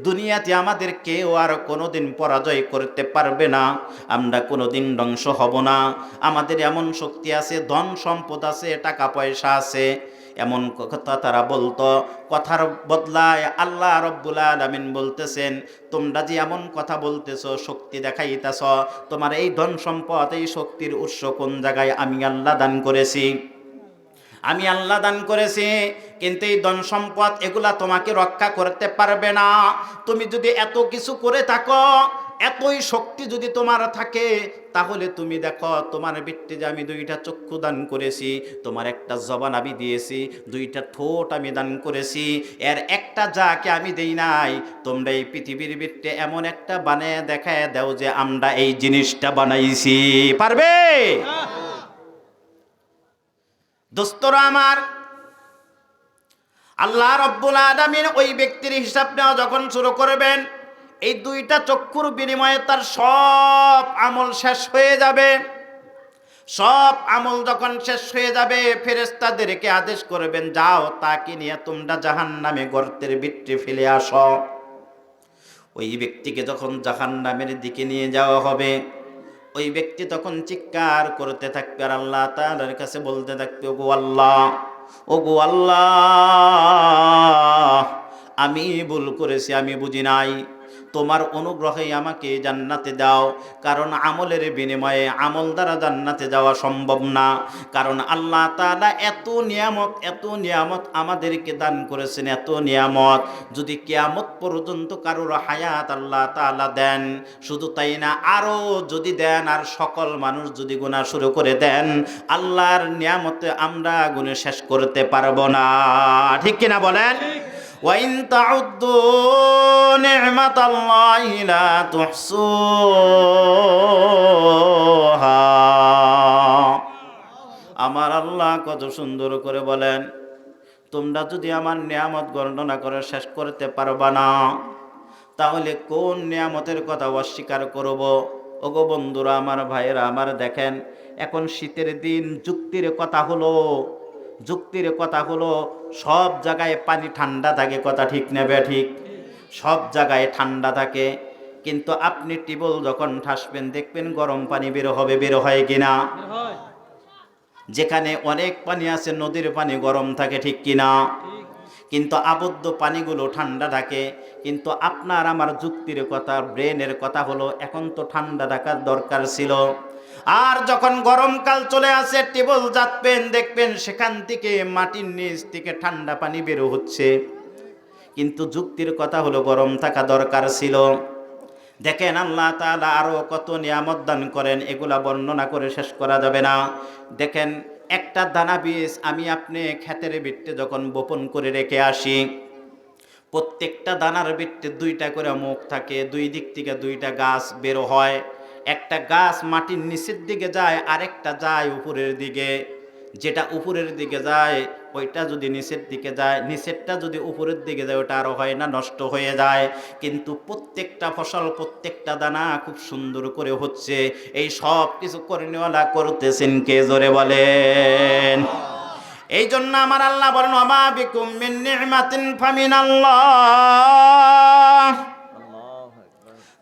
দুনিয়াতে আমাদের কেউ আর কোনোদিন পরাজয় করতে পারবে না, আমরা কোনোদিন ধ্বংস হব না, আমাদের এমন শক্তি আছে, ধন সম্পদ আছে, টাকা পয়সা আছে। এমন কথা তারা বলতো। কথার বদলায় আল্লাহ রব্বুল আলামিন বলতেছেন, তোমরা যে এমন কথা বলতেছো, শক্তি দেখাইতেছ, তোমার এই ধন সম্পদ, এই শক্তির উৎস কোন জায়গায়? আমি আল্লাহ দান করেছি, আমি আল্লাহ দান করেছি। কিন্তু এই ধন সম্পদ এগুলা তোমাকে রক্ষা করতে পারবে না। তুমি যদি এত কিছু করে থাকো, এতই শক্তি যদি তোমার থাকে, তাহলে তুমি দেখো, তোমার ভিত্তি যে আমি 2টা চক্ষু দান করেছি, তোমার একটা জবান আমি দিয়েছি, 2টা ঠোঁট আমি দান করেছি, এর একটা যাকে আমি দেই নাই। তোমরা এই পৃথিবীর ভিত্তি এমন একটা বানায় দেখায় দাও যে আমরা এই জিনিসটা বানাইছি। পারবে? দোস্তরা আমার, আল্লাহ রব্বুল আলামিন ওই ব্যক্তির হিসাব নেওয়া যখন শুরু করবেন, এই 2টা চক্ষুর বিনিময়ে তার সব আমল শেষ হয়ে যাবে। সব আমল যখন শেষ হয়ে যাবে, ফেরেশতাদেরকে আদেশ করবেন, যাও তাকে নিয়ে তোমরা জাহান্নামে গর্তের ভিতরে ফেলে আসো। ওই ব্যক্তিকে যখন জাহান্নামের দিকে নিয়ে যাওয়া হবে, ওই ব্যক্তি তখন চিৎকার করতে থাকবে, আর আল্লাহ তাআলার কাছে বলতে থাকবে, ওগো আল্লাহ, ওগো আল্লাহ, আমি ভুল করেছি, আমি বুঝি নাই। তোমার অনুগ্রহে আমাকে জান্নাতে দাও। কারণ আমলের বিনিময়ে আমল দ্বারা জান্নাতে যাওয়া সম্ভব না। কারণ আল্লাহ তাআলা এত নিয়ামত আমাদেরকে দান করেছেন, এত নিয়ামত, যদি কিয়ামত পর্যন্ত কারোর হায়াত আল্লাহ তাআলা দেন, শুধু তাই না, আরো যদি দেন, আর সকল মানুষ যদি গুনাহ শুরু করে দেন, আল্লাহর নিয়ামতে আমরা গুণে শেষ করতে পারবো না। ঠিক কিনা বলেন? ওয়াইন তাউদ্দু নি'মাতাল্লাহি লা তুহসুহা। আমার আল্লাহ কত সুন্দর করে বলেন, তোমরা যদি আমার নিয়ামত বর্ণনা করে শেষ করতে পারবা না, তাহলে কোন নিয়ামতের কথা অস্বীকার করব? ওগো বন্ধুরা আমার, ভাইয়েরা আমার, দেখেন এখন শীতের দিন, যুক্তির কথা হলো সব জায়গায় পানি ঠান্ডা থাকে, কথা ঠিক নেবে ঠিক, সব জায়গায় ঠান্ডা থাকে, কিন্তু আপনি টিবল যখন ঠাসবেন দেখবেন গরম পানি বের হয় কিনা? যেখানে অনেক পানি আছে, নদীর পানি গরম থাকে, ঠিক কিনা? কিন্তু আবদ্ধ পানিগুলো ঠান্ডা থাকে। কিন্তু আপনার আমার যুক্তির কথা, ব্রেনের কথা হলো এখন তো ঠান্ডা থাকার দরকার ছিল। আর যখন গরমকাল চলে আসে, টেবল জাতবেন, দেখবেন সেখান থেকে মাটির নিচ থেকে ঠান্ডা পানি বের হচ্ছে। কিন্তু যুক্তির কথা হলো গরম থাকা দরকার ছিল। দেখেন আল্লাহ তাআলা আরো কত নিয়ামত দান করেন, এগুলা বর্ণনা করে শেষ করা যাবে না। দেখেন একটা দানা বীজ আমি আপনি ক্ষেতের ভিত্তে যখন বপন করে রেখে আসি, প্রত্যেকটা দানার ভিত্তে দুইটা করে মুখ থাকে, দুই দিক থেকে দুইটা গাছ বের হয়। একটা গাছ মাটির নিচের দিকে যায়, আরেকটা যায় উপরের দিকে। যেটা উপরের দিকে যায় ওইটা যদি নিচের দিকে যায়, নিচেরটা যদি উপরের দিকে যায়, ওটা আরো হয় না, নষ্ট হয়ে যায়। কিন্তু প্রত্যেকটা ফসল, প্রত্যেকটা দানা খুব সুন্দর করে হচ্ছে। এই সব কিছু করেনিওয়ালা করতেছেন কে? জোরে বলেন। এই জন্য আমার আল্লাহ বলেন, ওমা বিকুম মিন নি'মাতিন ফামিনাল্লাহ।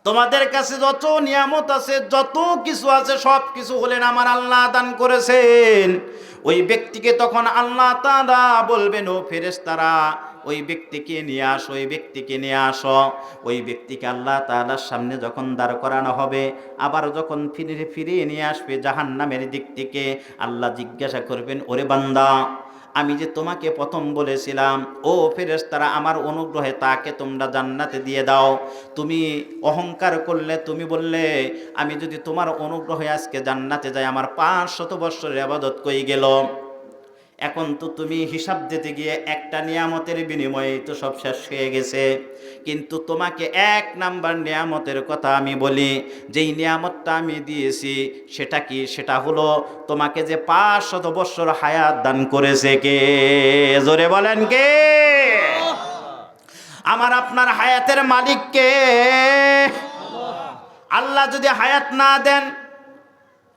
তোমাদের কাছে যত নিয়ামত আছে, যত কিছু আছে, সব কিছু হলেন আমার আল্লাহ দান করেছেন। ওই ব্যক্তিকে তখন আল্লাহ তাআলা বলবেন, ও ফেরেশতারা ওই ব্যক্তিকে নিয়ে আসো, ওই ব্যক্তিকে নিয়ে আসো। ওই ব্যক্তিকে আল্লাহ তাআলার সামনে যখন দাঁড় করানো হবে, আবার যখন ফিরিয়ে নিয়ে আসবে জাহান্নামের দিক থেকে, আল্লাহ জিজ্ঞাসা করবেন, ওরে বান্দা, আমি যে তোমাকে প্রথম বলেছিলাম, ও ফেরেশতারা আমার অনুগ্রহে তাকে তোমরা জান্নাতে দিয়ে দাও, তুমি অহংকার করলে, তুমি বললে আমি যদি তোমার অনুগ্রহে আজকে জান্নাতে যাই, আমার 500 বৎসরের ইবাদত কই গেল? এখন তো তুমি হিসাব দিতে গিয়ে একটা নিয়ামতের বিনিময়ে তো সব শেষ হয়ে গেছে। কিন্তু তোমাকে 1 নাম্বার নিয়ামতের কথা আমি বলি, যেই নিয়ামতটা আমি দিয়েছি সেটা কি? সেটা হলো তোমাকে যে 500 বৎসর হায়াত দান করেছে কে? জোরে বলেন কে? আমার আপনার হায়াতের মালিক কে? আল্লাহ যদি হায়াত না দেন,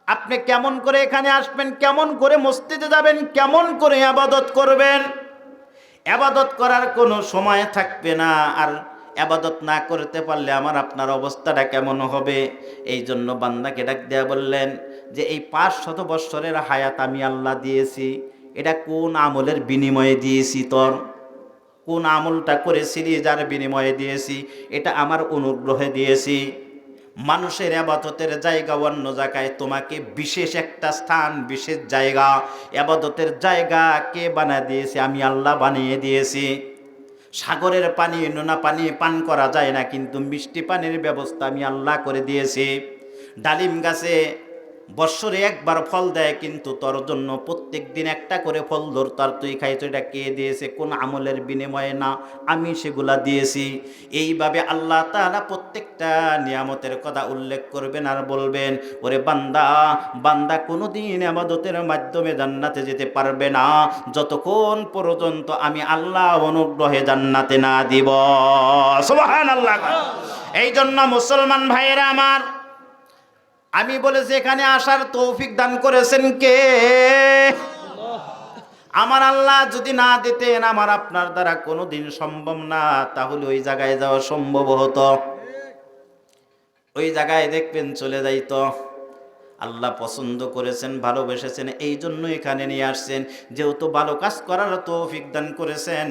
আপনি কেমন করে এখানে আসবেন? কেমন করে মসজিদে যাবেন? কেমন করে ইবাদত করবেন? ইবাদত করার কোনো সময় থাকবে না। আর ইবাদত না করতে পারলে আমার আপনার অবস্থাটা কেমন হবে? এই জন্য বান্দাকে ডাক দেয়া বললেন যে এই 500 বৎসরের হায়াত আমি আল্লাহ দিয়েছি, এটা কোন আমলের বিনিময়ে দিয়েছি? তোর কোন আমলটা করেছিলি যার বিনিময়ে দিয়েছি? এটা আমার অনুগ্রহে দিয়েছি। মানুষের ইবাদতের জায়গা অন্য জায়গায়, তোমাকে বিশেষ একটা স্থান, বিশেষ জায়গা, ইবাদতের জায়গা কে বানিয়ে দিয়েছে? আমি আল্লাহ বানিয়ে দিয়েছি। সাগরের পানি, নোনা পানি পান করা যায় না, কিন্তু মিষ্টি পানির ব্যবস্থা আমি আল্লাহ করে দিয়েছি। ডালিম গাছে বৎসরে একবার ফল দেয়, কিন্তু তোর জন্য প্রত্যেক দিন একটা করে ফল ধরতার, তুই খাইছো, এটা কে দিয়েছে? কোন আমলের বিনিময়ে? না, আমি সেগুলা দিয়েছি। এইভাবে আল্লাহ তাআলা প্রত্যেকটা নিয়ামতের কথা উল্লেখ করবেন আর বলবেন, ওরে বান্দা, বান্দা কোনোদিন ইবাদতের মাধ্যমে জান্নাতে যেতে পারবে না যতক্ষণ পর্যন্ত আমি আল্লাহ অনুগ্রহে জান্নাতে না দিব। সুবহানাল্লাহ। এই জন্য মুসলমান ভাইয়েরা আমার, আমি বলেছি এখানে আসার তৌফিক দান করেছেন কে? আমার আল্লাহ যদি না দিতেন, আমার আপনার দ্বারা কোনোদিন সম্ভব না, তাহলে ওই জায়গায় যাওয়া সম্ভব হতো। ওই জায়গায় দেখবেন চলে যাইতো। আল্লাহ পছন্দ করেছেন, ভালোবেসেছেন, এই জন্য এখানে নিয়ে আসছেন। যেহেতু ভালো কাজ করার তৌফিক দান করেছেন,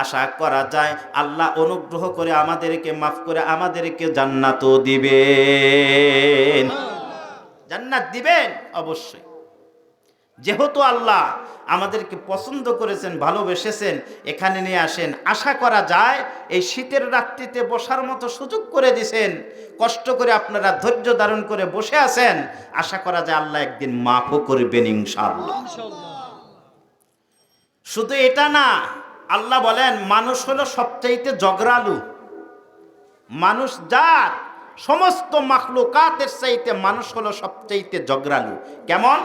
আশা করা যায় আল্লাহ অনুগ্রহ করে আমাদেরকে মাফ করে আমাদেরকে জান্নাতও দিবেন। জান্নাত দিবেন অবশ্যই। যেহেতু আল্লাহ আমাদেরকে পছন্দ করেছেন, ভালোবেসেছেন, এখানে নিয়ে আসেন, আশা করা যায় এই শীতের রাত্রিতে বসার মতো সুযোগ করে দিছেন। কষ্ট করে আপনারা ধৈর্য ধারণ করে বসে আছেন, আশা করা যায় আল্লাহ একদিন মাফও করবেন ইনশাআল্লাহ। শুধু এটা না, আল্লাহ বলেন মানুষ হলো সবচাইতে জগরালু। মানুষ জাত সমস্ত মাখলুকাতের চাইতে মানুষ হলো সবচাইতে জগরালু। কেমন?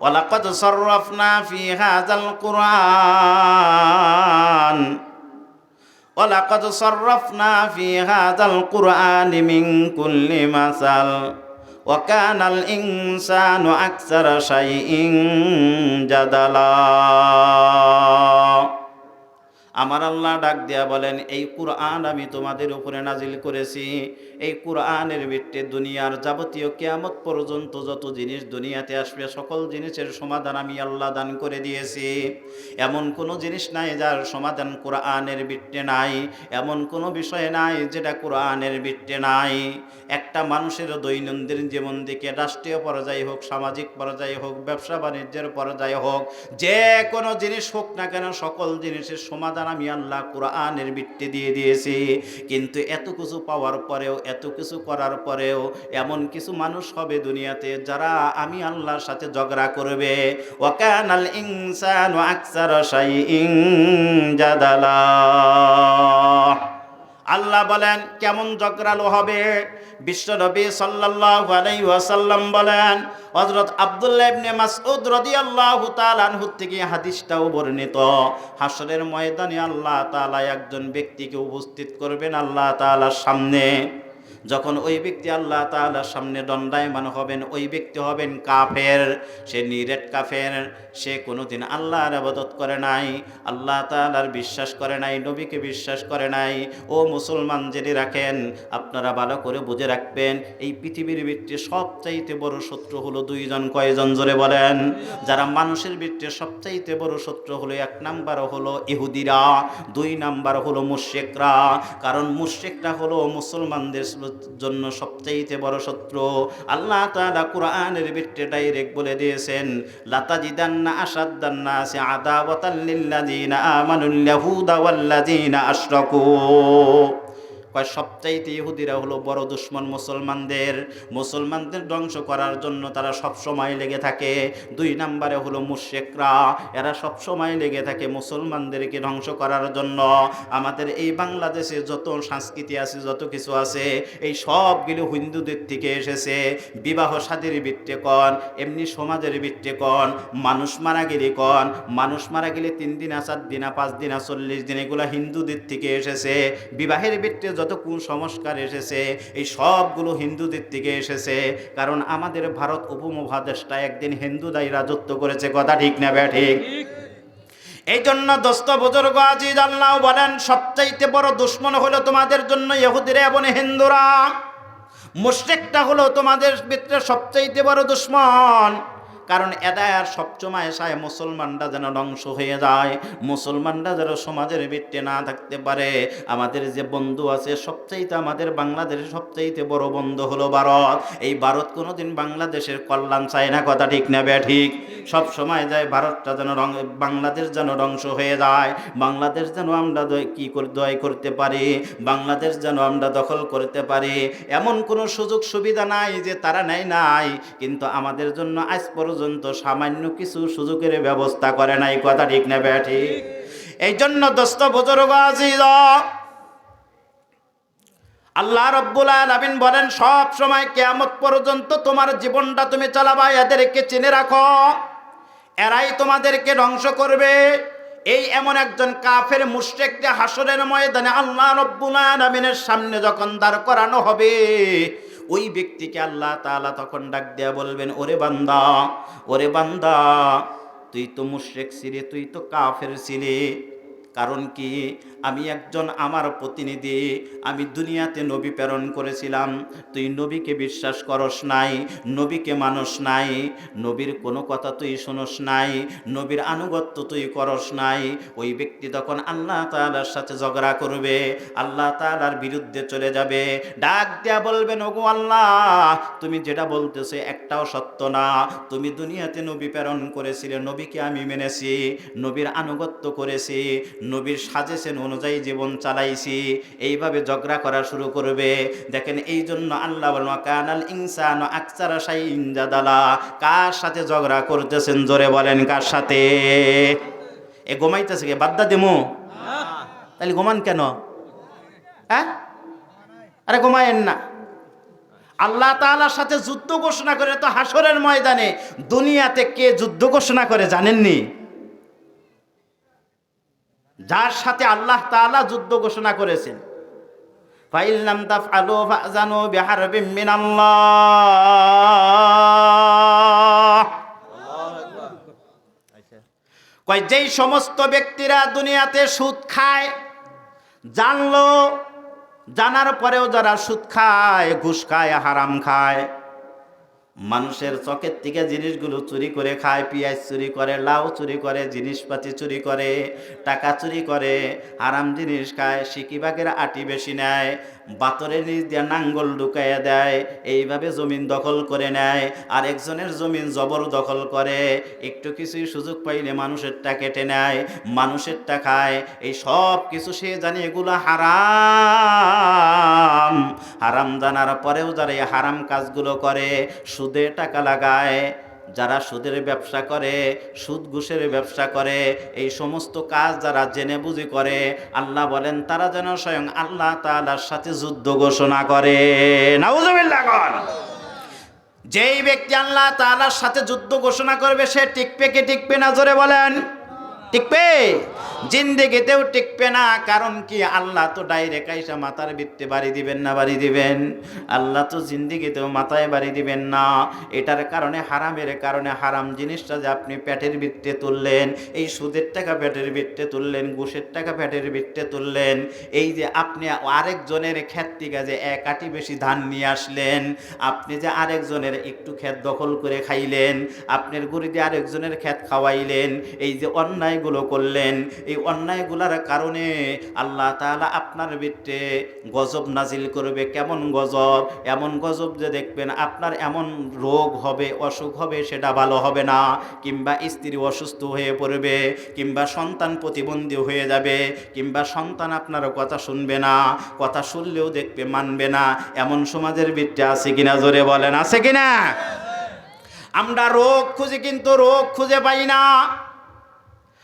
ওয়ালাকাদ সাররাফনা ফি হাযাল কুরআন ওয়ালাকাদ সাররাফনা ফি হাযাল কুরআনি মিন কুল্লি মাসাল ওয়া কানাল ইনসানু আকসারা শাইইন জাদালা। আমার আল্লাহ ডাক দেয়া বলেন, এই কুরআন আমি তোমাদের উপরে নাজিল করেছি। এই কুরআনের ভিত্তিতে দুনিয়ার যাবতীয় কিয়ামত পর্যন্ত যত জিনিস দুনিয়াতে আসবে সকল জিনিসের সমাধান আমি আল্লাহ দান করে দিয়েছি। এমন কোনো জিনিস নাই যার সমাধান কুরআনের ভিত্তিতে নাই। এমন কোনো বিষয় নাই যেটা কুরআনের ভিত্তিতে নাই। একটা মানুষের দৈনন্দিন জীবন থেকে রাষ্ট্রীয় পর্যায়ে হোক, সামাজিক পর্যায়ে হোক, ব্যবসা বাণিজ্যের পর্যায়ে হোক, যে কোনো জিনিস হোক না কেন সকল জিনিসের সমাধান আমি আল্লাহ কুরআনের ভিত্তিতে দিয়ে দিয়েছি। কিন্তু এত কিছু পাওয়ার পরেও, এত কিছু করার পরেও এমন কিছু মানুষ হবে দুনিয়াতে যারা আমি আল্লাহর সাথে ঝগড়া করবে। ওয়া কানাল ইনসানু আকসারা শাইইন জাদালা। আল্লাহ বলেন কেমন ঝগড়ালো হবে। বিশ্বনবী সাল্লাল্লাহু আলাইহি ওয়াসাল্লাম বলেন, হযরত আব্দুল্লাহ ইবনে মাসউদ রাদিয়াল্লাহু তাআলা আনহু থেকে হাদিসটাও বর্ণিত, হাসরের ময়দানে আল্লাহ তাআলা একজন ব্যক্তিকে উপস্থিত করবেন আল্লাহ তাআলার সামনে। যখন ওই ব্যক্তি আল্লাহ তাআলার সামনে দণ্ডায়মান হবেন, ওই ব্যক্তি হবেন কাফের। সে নিরেট কাফের, সে কোনোদিন আল্লাহর ইবাদত করে নাই, আল্লাহ তাআলার বিশ্বাস করে নাই, নবীকে বিশ্বাস করে নাই। ও মুসলমান জেনে রাখেন, আপনারা ভালো করে বুঝে রাখবেন, এই পৃথিবীর ভিতরে সবচাইতে বড় শত্রু হলো দুইজন। কয়জন? জোরে বলেন। যারা মানুষের ভিতরে সবচাইতে বড় শত্রু হলো, এক নাম্বার হলো ইহুদিরা, দুই নাম্বার হলো মুশরিকরা। কারণ মুশরিকরা হলো মুসলমানদের জন্য সবচাইতে বড় শত্রু। আল্লাহ তাআলা কুরআনের ভিতরে ডাইরেক্ট বলে দিয়েছেন, লাতাজিদান্না আশাদ্দান নাসি আদাওয়াতাল লিল্লাযিনা আমানুল ইয়াহুদা ওয়াল্লাযিনা আশরাকু। কয় সবচাইতে ইহুদিরা হলো বড় দুশমন মুসলমানদের। মুসলমানদের ধ্বংস করার জন্য তারা সব সময় লেগে থাকে। দুই নম্বরে হলো মুশরিকরা, এরা সব সময় লেগে থাকে মুসলমানদেরকে ধ্বংস করার জন্য। আমাদের এই বাংলাদেশে যত সংস্কৃতি আছে, যত কিছু আছে, এই সবগুলো হিন্দুদের থেকে এসেছে। বিবাহ শাদীর ভিত্তিতে কন, এমনি সমাজের ভিত্তিতে কন, মানুষ মারা গেলে কন, মানুষ মারা গেলে 3 দিন, 4 দিন, 5 দিন, 40 দিন, এগুলো হিন্দুদের থেকে এসেছে। বিবাহের ভিত্তিতে যত কুসংস্কার এসেছে, এই সবগুলো হিন্দুদের থেকে এসেছে। কারণ আমাদের ভারত উপমহাদেশটা একদিন হিন্দুরাই রাজত্ব করেছে। কথা ঠিক না ব্যাঠিক? এই জন্য দোস্ত বুজুর্গ আজিজ, আল্লাহ বলেন সবচাইতে বড় দুশমন হলো তোমাদের জন্য ইহুদিরা এবং হিন্দুরা। মুশরিকটা হলো তোমাদের ভিতরে সবচাইতে বড় দুশমন। কারণ এরা আর সবসময় চায় মুসলমানরা যেন ধ্বংস হয়ে যায়, মুসলমানরা যেন সমাজের ভিত্তিতে না থাকতে পারে। আমাদের যে বন্ধু আছে সবচাইতে, আমাদের বাংলাদেশের সবচাইতে বড় বন্ধু হলো ভারত। এই ভারত কোনোদিন বাংলাদেশের কল্যাণ চায় না। কথা ঠিক না ব্যাঠিক? সব সময় যায় ভারতটা যেন বাংলাদেশ যেন ধ্বংস হয়ে যায়, বাংলাদেশ যেন আমরা দয় করতে পারি, বাংলাদেশ যেন আমরা দখল করতে পারি। এমন কোনো সুযোগ সুবিধা নাই যে তারা নেয় নাই, কিন্তু আমাদের জন্য আজ পর্যন্ত সামান্য কিছু সুযোগের ব্যবস্থা করে নাই। কথা ঠিক না ব্যাঠিক? এই জন্য দোস্ত বুজুর্গ আজিজ, আল্লাহ রাব্বুল আলামিন বলেন সব সময় কিয়ামত পর্যন্ত তোমার জীবনটা তুমি চালাবা, এদেরকে চিনে রাখো, এরাই তোমাদেরকে ধ্বংস করবে। এই এমন একজন কাফের মুশরিককে হাসরের ময়দানে আল্লাহ রাব্বুল আলামিনের সামনে যখন দাঁড় করানো হবে, ওই ব্যক্তিকে আল্লাহ তাআলা তখন ডাক দেয়া বলবেন, ওরে বান্দা, ওরে বান্দা, তুই তো মুশরিক ছিলি, তুই তো কাফের ছিলি। কারণ কি? আমি একজন আমার প্রতিনিধি, আমি দুনিয়াতে নবী প্রেরণ করেছিলাম, তুই নবীকে বিশ্বাস করস নাই, নবীকে মানস নাই, নবীর কোনো কথা তুই শুনস নাই, নবীর আনুগত্য তুই করস নাই। ওই ব্যক্তি তখন আল্লাহ তাআলার সাথে ঝগড়া করবে, আল্লাহ তাআলার বিরুদ্ধে চলে যাবে, ডাক দেয়া বলবেন, ওগো আল্লাহ, তুমি যেটা বলতেছো একটাও সত্য না। তুমি দুনিয়াতে নবী প্রেরণ করেছিলে, নবীকে আমি মেনেছি, নবীর আনুগত্য করেছি, নবীর সাজেশন অনুযায়ী জীবন চালাইছি। এইভাবে ঝগড়া করা শুরু করবে। দেখেন, এই জন্য আল্লাহ বলেন, কানাল ইনসানু আকসারা শাইইন জাদালা। কার সাথে ঝগড়া করতেছেন? জোরে বলেন, কার সাথে? এ ঘুমাইতেছে কে? বাদ্দা দিমু? তাহলে ঘুমান কেন? হ্যাঁ, আরে ঘুমায়েন না। আল্লাহ তাআলার সাথে যুদ্ধ ঘোষণা করে তো হাসরের ময়দানে। দুনিয়াতে কে যুদ্ধ ঘোষণা করে জানেননি? যার সাথে আল্লাহ তাআলা যুদ্ধ ঘোষণা করেছেন। ফাইল লাম তাফআলু ফাযানু বিহারবিম মিনাল্লাহ। কয় যেই সমস্ত ব্যক্তিরা দুনিয়াতে সুদ খায়, জানলো, জানার পরেও যারা সুদ খায়, ঘুষ খায়, হারাম খায়, মানুষের চকের থেকে জিনিসগুলো চুরি করে খায়, পেঁয়াজ চুরি করে, লাউ চুরি করে, জিনিসপাতি চুরি করে, টাকা চুরি করে, হারাম জিনিস খায়, সিকিবাগের আটি বেশি নেয়, বাতরের নিচ দিয়ে নাঙ্গল ঢুকাইয়া দেয়, এইভাবে জমিন দখল করে নেয়, আর একজনের জমিন জবর দখল করে, একটু কিছুই সুযোগ পাইলে মানুষেরটা কেটে নেয়, মানুষেরটা খায়। এই সব কিছু সে জানে এগুলো হারাম। হারাম জানার পরেও যারা এই হারাম কাজগুলো করে, সুদে টাকা লাগায়, যারা সুদের ব্যবসা করে, সুদ ঘুষের ব্যবসা করে, এই সমস্ত কাজ যারা জেনে বুঝি করে, আল্লাহ বলেন তারা যেন স্বয়ং আল্লাহ তাআলার সাথে যুদ্ধ ঘোষণা করে। নাউজুবিল্লাহ। যেই ব্যক্তি আল্লাহ তাআলার সাথে যুদ্ধ ঘোষণা করবে, সে টিকবে কি টিকবে না? জোরে বলেন, টিকবে? জিন্দেগিতেও টিকবে না। কারণ কি? আল্লাহ তো ডাইরেক্ট আইসা মাথার ভিত্তে বাড়ি দিবেন না? বাড়ি দিবেন। আল্লাহ তো জিন্দেগিতেও মাথায় বাড়ি দিবেন না। এটার কারণে, হারামের কারণে, হারাম জিনিসটা যে আপনি পেটের ভিত্তে তুললেন, এই সুদের টাকা পেটের ভিত্তে তুললেন, ঘুষের টাকা পেটের ভিত্তে তুললেন, এই যে আপনি আরেকজনের ক্ষেত থেকে যে এক আটি বেশি ধান নিয়ে আসলেন, আপনি যে আরেকজনের একটু ক্ষেত দখল করে খাইলেন, আপনার গরু দিয়ে আরেকজনের ক্ষেত খাওয়াইলেন, এই যে অন্যায়গুলো করলেন, এই অন্যায়গুলোর কারণে আল্লাহ তাআলা আপনার ভিতরে গজব নাজিল করবে। কেমন গজব? এমন গজব যে দেখবেন আপনার এমন রোগ হবে, অসুখ হবে, সেটা ভালো হবে না, কিংবা স্ত্রী অসুস্থ হয়ে পড়বে, কিংবা সন্তান প্রতিবন্ধী হয়ে যাবে, কিংবা সন্তান আপনার কথা শুনবে না, কথা শুনলেও দেখবে মানবে না। এমন সমাজের ভিতরে আছে কিনা? জোরে বলেন, আছে কিনা? আমরা রোগ খুঁজি কিন্তু রোগ খুঁজে পাই না।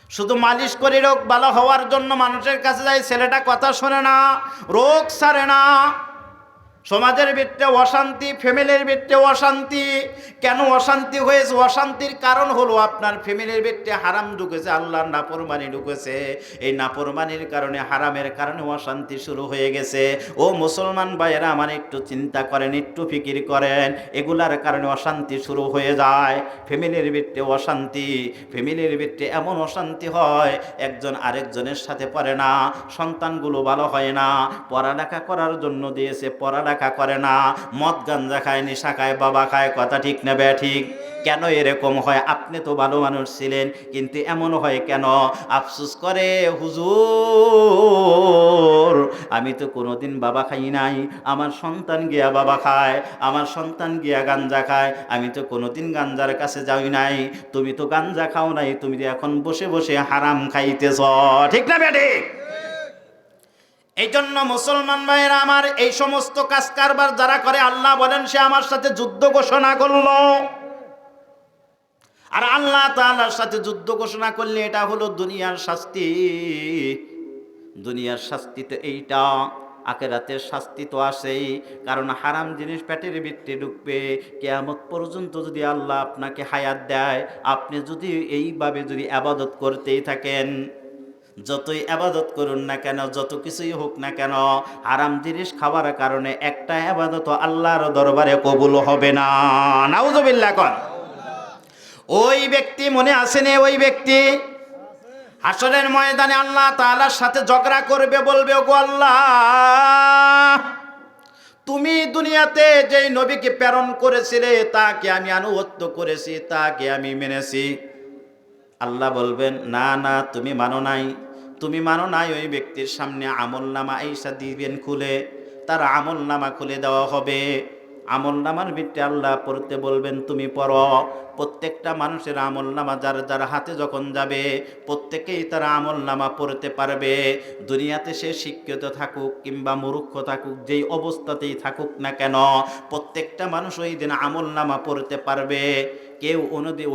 শুধু মালিশ করে রোগ ভালো হওয়ার জন্য মানুষের কাছে যায়, ছেলেটা কথা শোনে না, রোগ সারে না। সমাজের ভিতরে অশান্তি, ফ্যামিলির ভিতরে অশান্তি। কেন অশান্তি হয়েছে? অশান্তির কারণ হলো আপনার ফ্যামিলির ভিতরে হারাম ঢুকেছে, আল্লাহর নাফরমানি ঢুকেছে। এই নাফরমানির কারণে, হারামের কারণে অশান্তি শুরু হয়ে গেছে। ও মুসলমান ভাইয়েরা আমার, একটু চিন্তা করেন, একটু ফিকির করেন, এগুলার কারণে অশান্তি শুরু হয়ে যায়। ফ্যামিলির ভিতরে অশান্তি, ফ্যামিলির ভিতরে এমন অশান্তি হয়, একজন আরেকজনের সাথে পড়ে না, সন্তানগুলো ভালো হয় না, পড়ালেখা করার জন্য দিয়েছে, পড়ালেখা করে না, মদ গাঞ্জা খায়, নেশা খায়, বাবা খায়। কথা ঠিক না বে ঠিক? কেন এরকম হয়? আপনি তো ভালো মানুষ ছিলেন, কিন্তু এমন হয় কেন? আফসোস করে, হুজুর আমি তো কোনোদিন বাবা খাই নাই, আমার সন্তান গিয়া বাবা খায়, আমার সন্তান গিয়া গাঞ্জা খায়, আমি তো কোনোদিন গাঞ্জার কাছে যাই নাই। তুমি তো গাঞ্জা খাও নাই, তুমি তো এখন বসে বসে হারাম খাইতেছ। ঠিক না বে ঠিক? এই জন্য মুসলমান ভাইয়েরা আমার, এই সমস্ত কাজ কারবার যারা করে, আল্লাহ বলেন সে আমার সাথে যুদ্ধ ঘোষণা করলো। আর আল্লাহ তাআলার সাথে যুদ্ধ ঘোষণা করলে এটা হলো দুনিয়ার শাস্তি। দুনিয়ার শাস্তি তো এইটা, আখিরাতের শাস্তি তো আছেই। কারণ হারাম জিনিস পেটের ভিতরে ঢুকবে। কিয়ামত পর্যন্ত যদি আল্লাহ আপনাকে হায়াত দেয়, আপনি যদি এইভাবে যদি ইবাদত করতেই থাকেন, যতই ইবাদত করুন না কেন, যত কিছুই হোক না কেন, হারাম জিনিস খাওয়ার কারণে একটা ইবাদত আল্লাহর দরবারে কবুল হবে না। নাউজুবিল্লাহ। কোন ওই ব্যক্তি মনে আসেনি? ওই ব্যক্তি হাসরের ময়দানে আল্লাহ তাআলার সাথে ঝগড়া করবে, বলবে ওগো আল্লাহ, তুমি দুনিয়াতে যেই নবীকে প্রেরণ করেছিলে তাকে আমি আনুগত্য করেছি, তাকে আমি মেনেছি। আল্লাহ বলবেন না না, তুমি মানো নাই, তুমি মানো নাই। ওই ব্যক্তির সামনে আমলনামা আইসা দিবেন খুলে, তার আমলনামা খুলে দেওয়া হবে। আমলনামার ভিতরে আল্লাহ পড়তে বলবেন তুমি পড়ো। প্রত্যেকটা মানুষের আমলনামা যার যার হাতে যখন যাবে প্রত্যেকেই তার আমলনামা পড়তে পারবে। দুনিয়াতে সে শিক্ষিত থাকুক কিংবা মূর্খ থাকুক, যেই অবস্থাতেই থাকুক না কেন, প্রত্যেকটা মানুষ ওই দিন আমলনামা পড়তে পারবে। কেউ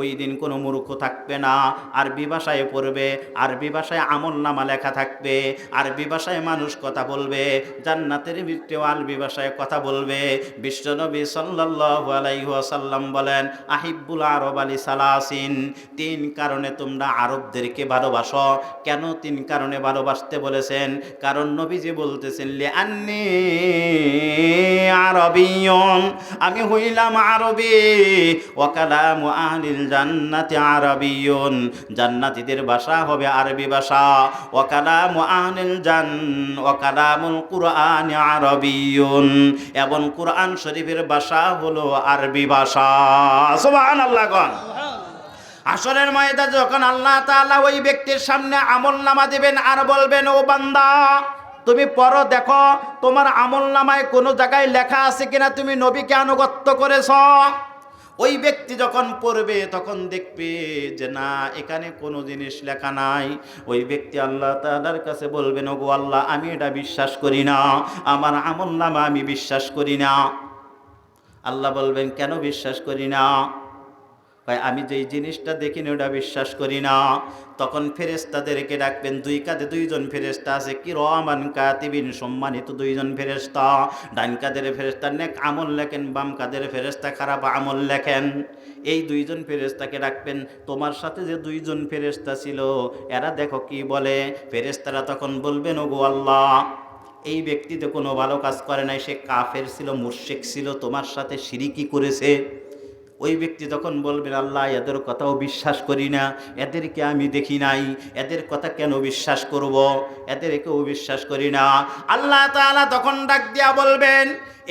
ওই দিন কোনো মূর্খ থাকবে না। আরবি ভাষায় পড়বে, আরবি ভাষায় আমলনামা লেখা থাকবে, আরবি ভাষায় মানুষ কথা বলবে, জান্নাতের ভিতরেও আরবি ভাষায় কথা বলবে। বিশ্বনবী সাল্লাল্লাহু আলাইহি ওয়াসাল্লাম বলেন, আহিব্বুল আরব আলী সালাসিন, তিন কারণে তোমরা আরবদেরকে ভালোবাসো। কেন তিন কারণে ভালোবাসতে বলেছেন? কারণ নবীজি বলতেছেন লিআন্নী আরবিয়্যুন, আমি হইলাম আরবি, ওয়া কালামু আহলিল জান্নাতি আরবিয়্যুন, জান্নাতীদের ভাষা হবে আরবি ভাষা। ওয়া কালামু আহলিল ওয়া কালামুল কুরআনি আরবিয়্যুন, এবং কুরআন শরীফের ভাষা হলো আরবি ভাষা। সুবহানাল্লাহ। কোন হাসরের ময়দানে যখন আল্লাহ তাআলা ওই ব্যক্তির সামনে আমলনামা দিবেন আর বলবেন, ও বান্দা তুমি পড়ো, দেখো তোমার আমলনামায় কোনো জায়গায় লেখা আছে কিনা তুমি নবীকে আনুগত্য করেছ। ওই ব্যক্তি যখন পড়বে তখন দেখবে যে না, এখানে কোনো জিনিস লেখা নাই। ওই ব্যক্তি আল্লাহ তাআলার কাছে বলবেন, ওগো আল্লাহ, আমি এটা বিশ্বাস করি না, আমার আমলনামা আমি বিশ্বাস করি না। আল্লাহ বলবেন, কেন বিশ্বাস করি না? ভাই, আমি যেই জিনিসটা দেখিনি ওটা বিশ্বাস করি না। তখন ফেরেশতাদেরকে ডাকবেন, দুই কাঁধে দুইজন ফেরেশতা আছে, কিরামান কাতিবিন, সম্মানিত দুইজন ফেরেশতা। ডান কাঁধের ফেরেশতা নেক আমল লেখেন, বাম কাঁধের ফেরেশতা খারাপ আমল লেখেন। এই দুইজন ফেরেশতাকে ডাকবেন, তোমার সাথে যে দুইজন ফেরেশতা ছিল এরা দেখো কি বলে। ফেরেশতারা তখন বলবেন, ওগো আল্লাহ, এই ব্যক্তি তো কোনো ভালো কাজ করে নাই, সে কাফের ছিল, মুশরিক ছিল, তোমার সাথে শিরকি করেছে। ওই ব্যক্তি তখন বলবেন, আল্লাহ, এদের কথাও বিশ্বাস করি না, এদেরকে আমি দেখি নাই, এদের কথা কেন বিশ্বাস করব, এদেরকেও বিশ্বাস করি না। আল্লাহ তাআলা তখন ডাক দিয়া বলবেন,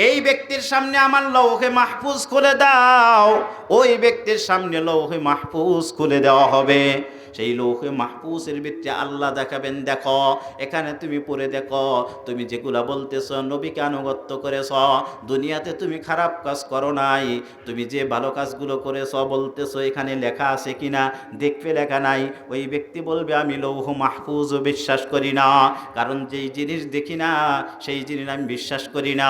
এই ব্যক্তির সামনে আমার লৌহে মাহফুজ খুলে দাও। ওই ব্যক্তির সামনে লৌহে মাহফুজ খুলে দেওয়া হবে। সেই লৌহে মাহফুজের ভিতরে আল্লাহ দেখাবেন, দেখো এখানে তুমি পড়ে দেখো, তুমি যেগুলা বলতেছ নবীকে আনুগত্য করেছ, দুনিয়াতে তুমি খারাপ কাজ করো নাই, তুমি যে ভালো কাজগুলো করেছ বলতেছো এখানে লেখা আছে কিনা দেখবে, লেখা নাই। ওই ব্যক্তি বলবে, আমি লৌহ মাহফুজ বিশ্বাস করি না, কারণ যেই জিনিস দেখি না সেই জিনিস আমি বিশ্বাস করি না।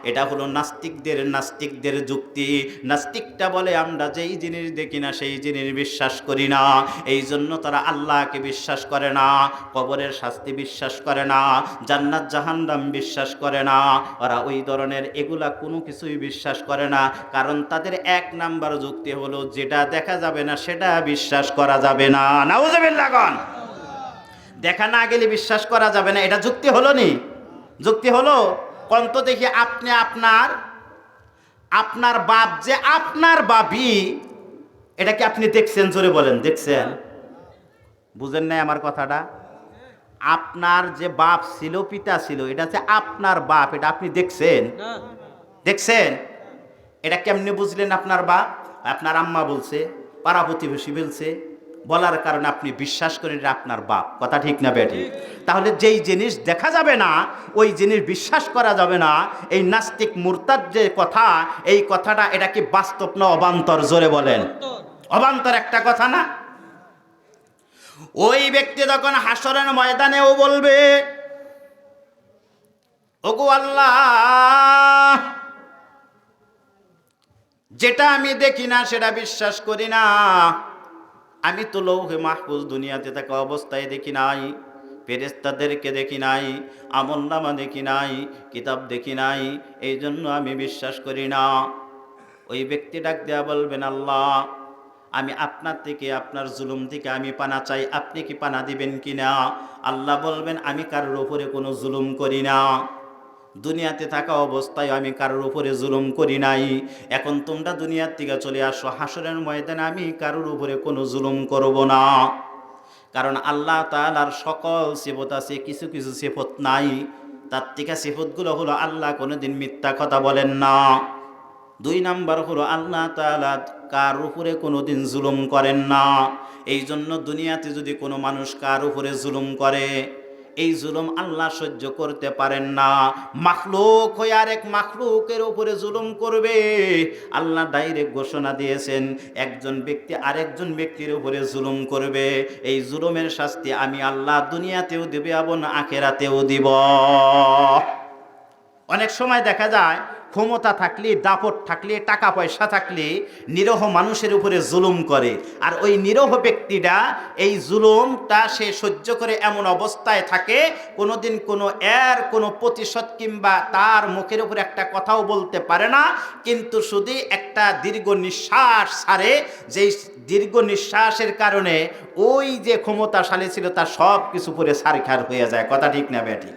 এটা হলো নাস্তিকদের যুক্তি। নাস্তিকটা বলে, আমরা যেই জিনিস দেখি না সেই জিনিস বিশ্বাস করি না। এই জন্য তারা আল্লাহকে বিশ্বাস করে না, কবরের শাস্তি বিশ্বাস করে না, জান্নাত জাহান্নাম বিশ্বাস করে না। ওরা ওই ধরনের এগুলা কোনো কিছুই বিশ্বাস করে না, কারণ তাদের এক নাম্বার যুক্তি হলো, যেটা দেখা যাবে না সেটা বিশ্বাস করা যাবে না। নাউজুবিল্লাহ। কোন দেখা না গেলে বিশ্বাস করা যাবে না, এটা যুক্তি হলো নি? যুক্তি হলো? কোন তো দেখি, আপনি আপনার বাপ যে আপনার বাপি, এটা কি আপনি দেখছেন? জোরে বলেন, দেখছেন? বুঝেন নাই আমার কথাটা? আপনার যে বাপ ছিল, পিতা ছিল, এটা যে আপনার বাপ, এটা আপনি দেখছেন? দেখছেন? এটা কেমনে বুঝলেন আপনার বাপ? আপনার আম্মা বলছে, পাড়া প্রতিবেশী বলছে, বলার কারণে আপনি বিশ্বাস করেন এটা আপনার বাপ। কথা ঠিক না বেঠি? তাহলে যেই জিনিস দেখা যাবে না ওই জিনিস বিশ্বাস করা যাবে না। এই নাস্তিক মুরতাদ যে কথা, এই কথাটা এটা কি বাস্তব না অবান্তর? জোরে বলেন। অবান্তর একটা কথা না? ওই ব্যক্তি যখন হাসরের ময়দানেও বলবে, ওগো আল্লাহ, যেটা আমি দেখি না সেটা বিশ্বাস করি না। আমি তো লৌহে মাহফুজ দুনিয়াতে থাকা অবস্থায় দেখি নাই, ফেরেশতাদেরকে দেখি নাই, আমলনামা দেখি নাই, কিতাব দেখি নাই, এই জন্য আমি বিশ্বাস করি না। ওই ব্যক্তি ডাক দেয়া বলবেন, আল্লাহ, আমি আপনার থেকে, আপনার জুলুম থেকে আমি পানা চাই, আপনি কি পানা দিবেন কিনা? আল্লাহ বলবেন, আমি কারোর উপরে কোনো জুলুম করি না, দুনিয়াতে থাকা অবস্থায় আমি কারোর উপরে জুলুম করি নাই। এখন তোমরা দুনিয়ার থেকে চলে আসো, হাসরের ময়দানে আমি কারোর উপরে কোনো জুলুম করব না। কারণ আল্লাহ তাআলার সকল সিফত আছে, কিছু কিছু সিফত নাই। তার থেকে সিফতগুলো হলো আল্লাহ কোনোদিন মিথ্যা কথা বলেন না। 2 নাম্বার হলো আল্লাহ তাআলা কার উপরে কোনোদিন জুলুম করেন না। এই জন্য দুনিয়াতে যদি কোনো মানুষ কার উপরে জুলুম করে, এই জুলুম আল্লাহ সহ্য করতে পারেন না। মাখলুক হয়ে আরেক মাখলুকের উপরে জুলুম করবে, আল্লাহ ডাইরেক্ট ঘোষণা দিয়েছেন, একজন ব্যক্তি আরেকজন ব্যক্তির উপরে জুলুম করবে, এই জুলুমের শাস্তি আমি আল্লাহ দুনিয়াতেও দেব এবং আখিরাতেও দিব। অনেক সময় দেখা যায় ক্ষমতা থাকলে, দাপট থাকলে, টাকা পয়সা থাকলে নিরহ মানুষের উপরে জুলুম করে, আর ওই নিরহ ব্যক্তিটা এই জুলুমটা সে সহ্য করে এমন অবস্থায় থাকে, কোনোদিন কোনো প্রতিশোধ কিংবা তার মুখের উপরে একটা কথাও বলতে পারে না, কিন্তু শুধু একটা দীর্ঘ নিঃশ্বাস ছাড়ে, যেই দীর্ঘ নিঃশ্বাসের কারণে ওই যে ক্ষমতাশালী ছিল তার সব কিছু পরে ছারখার হয়ে যায়। কথা ঠিক না বেটি?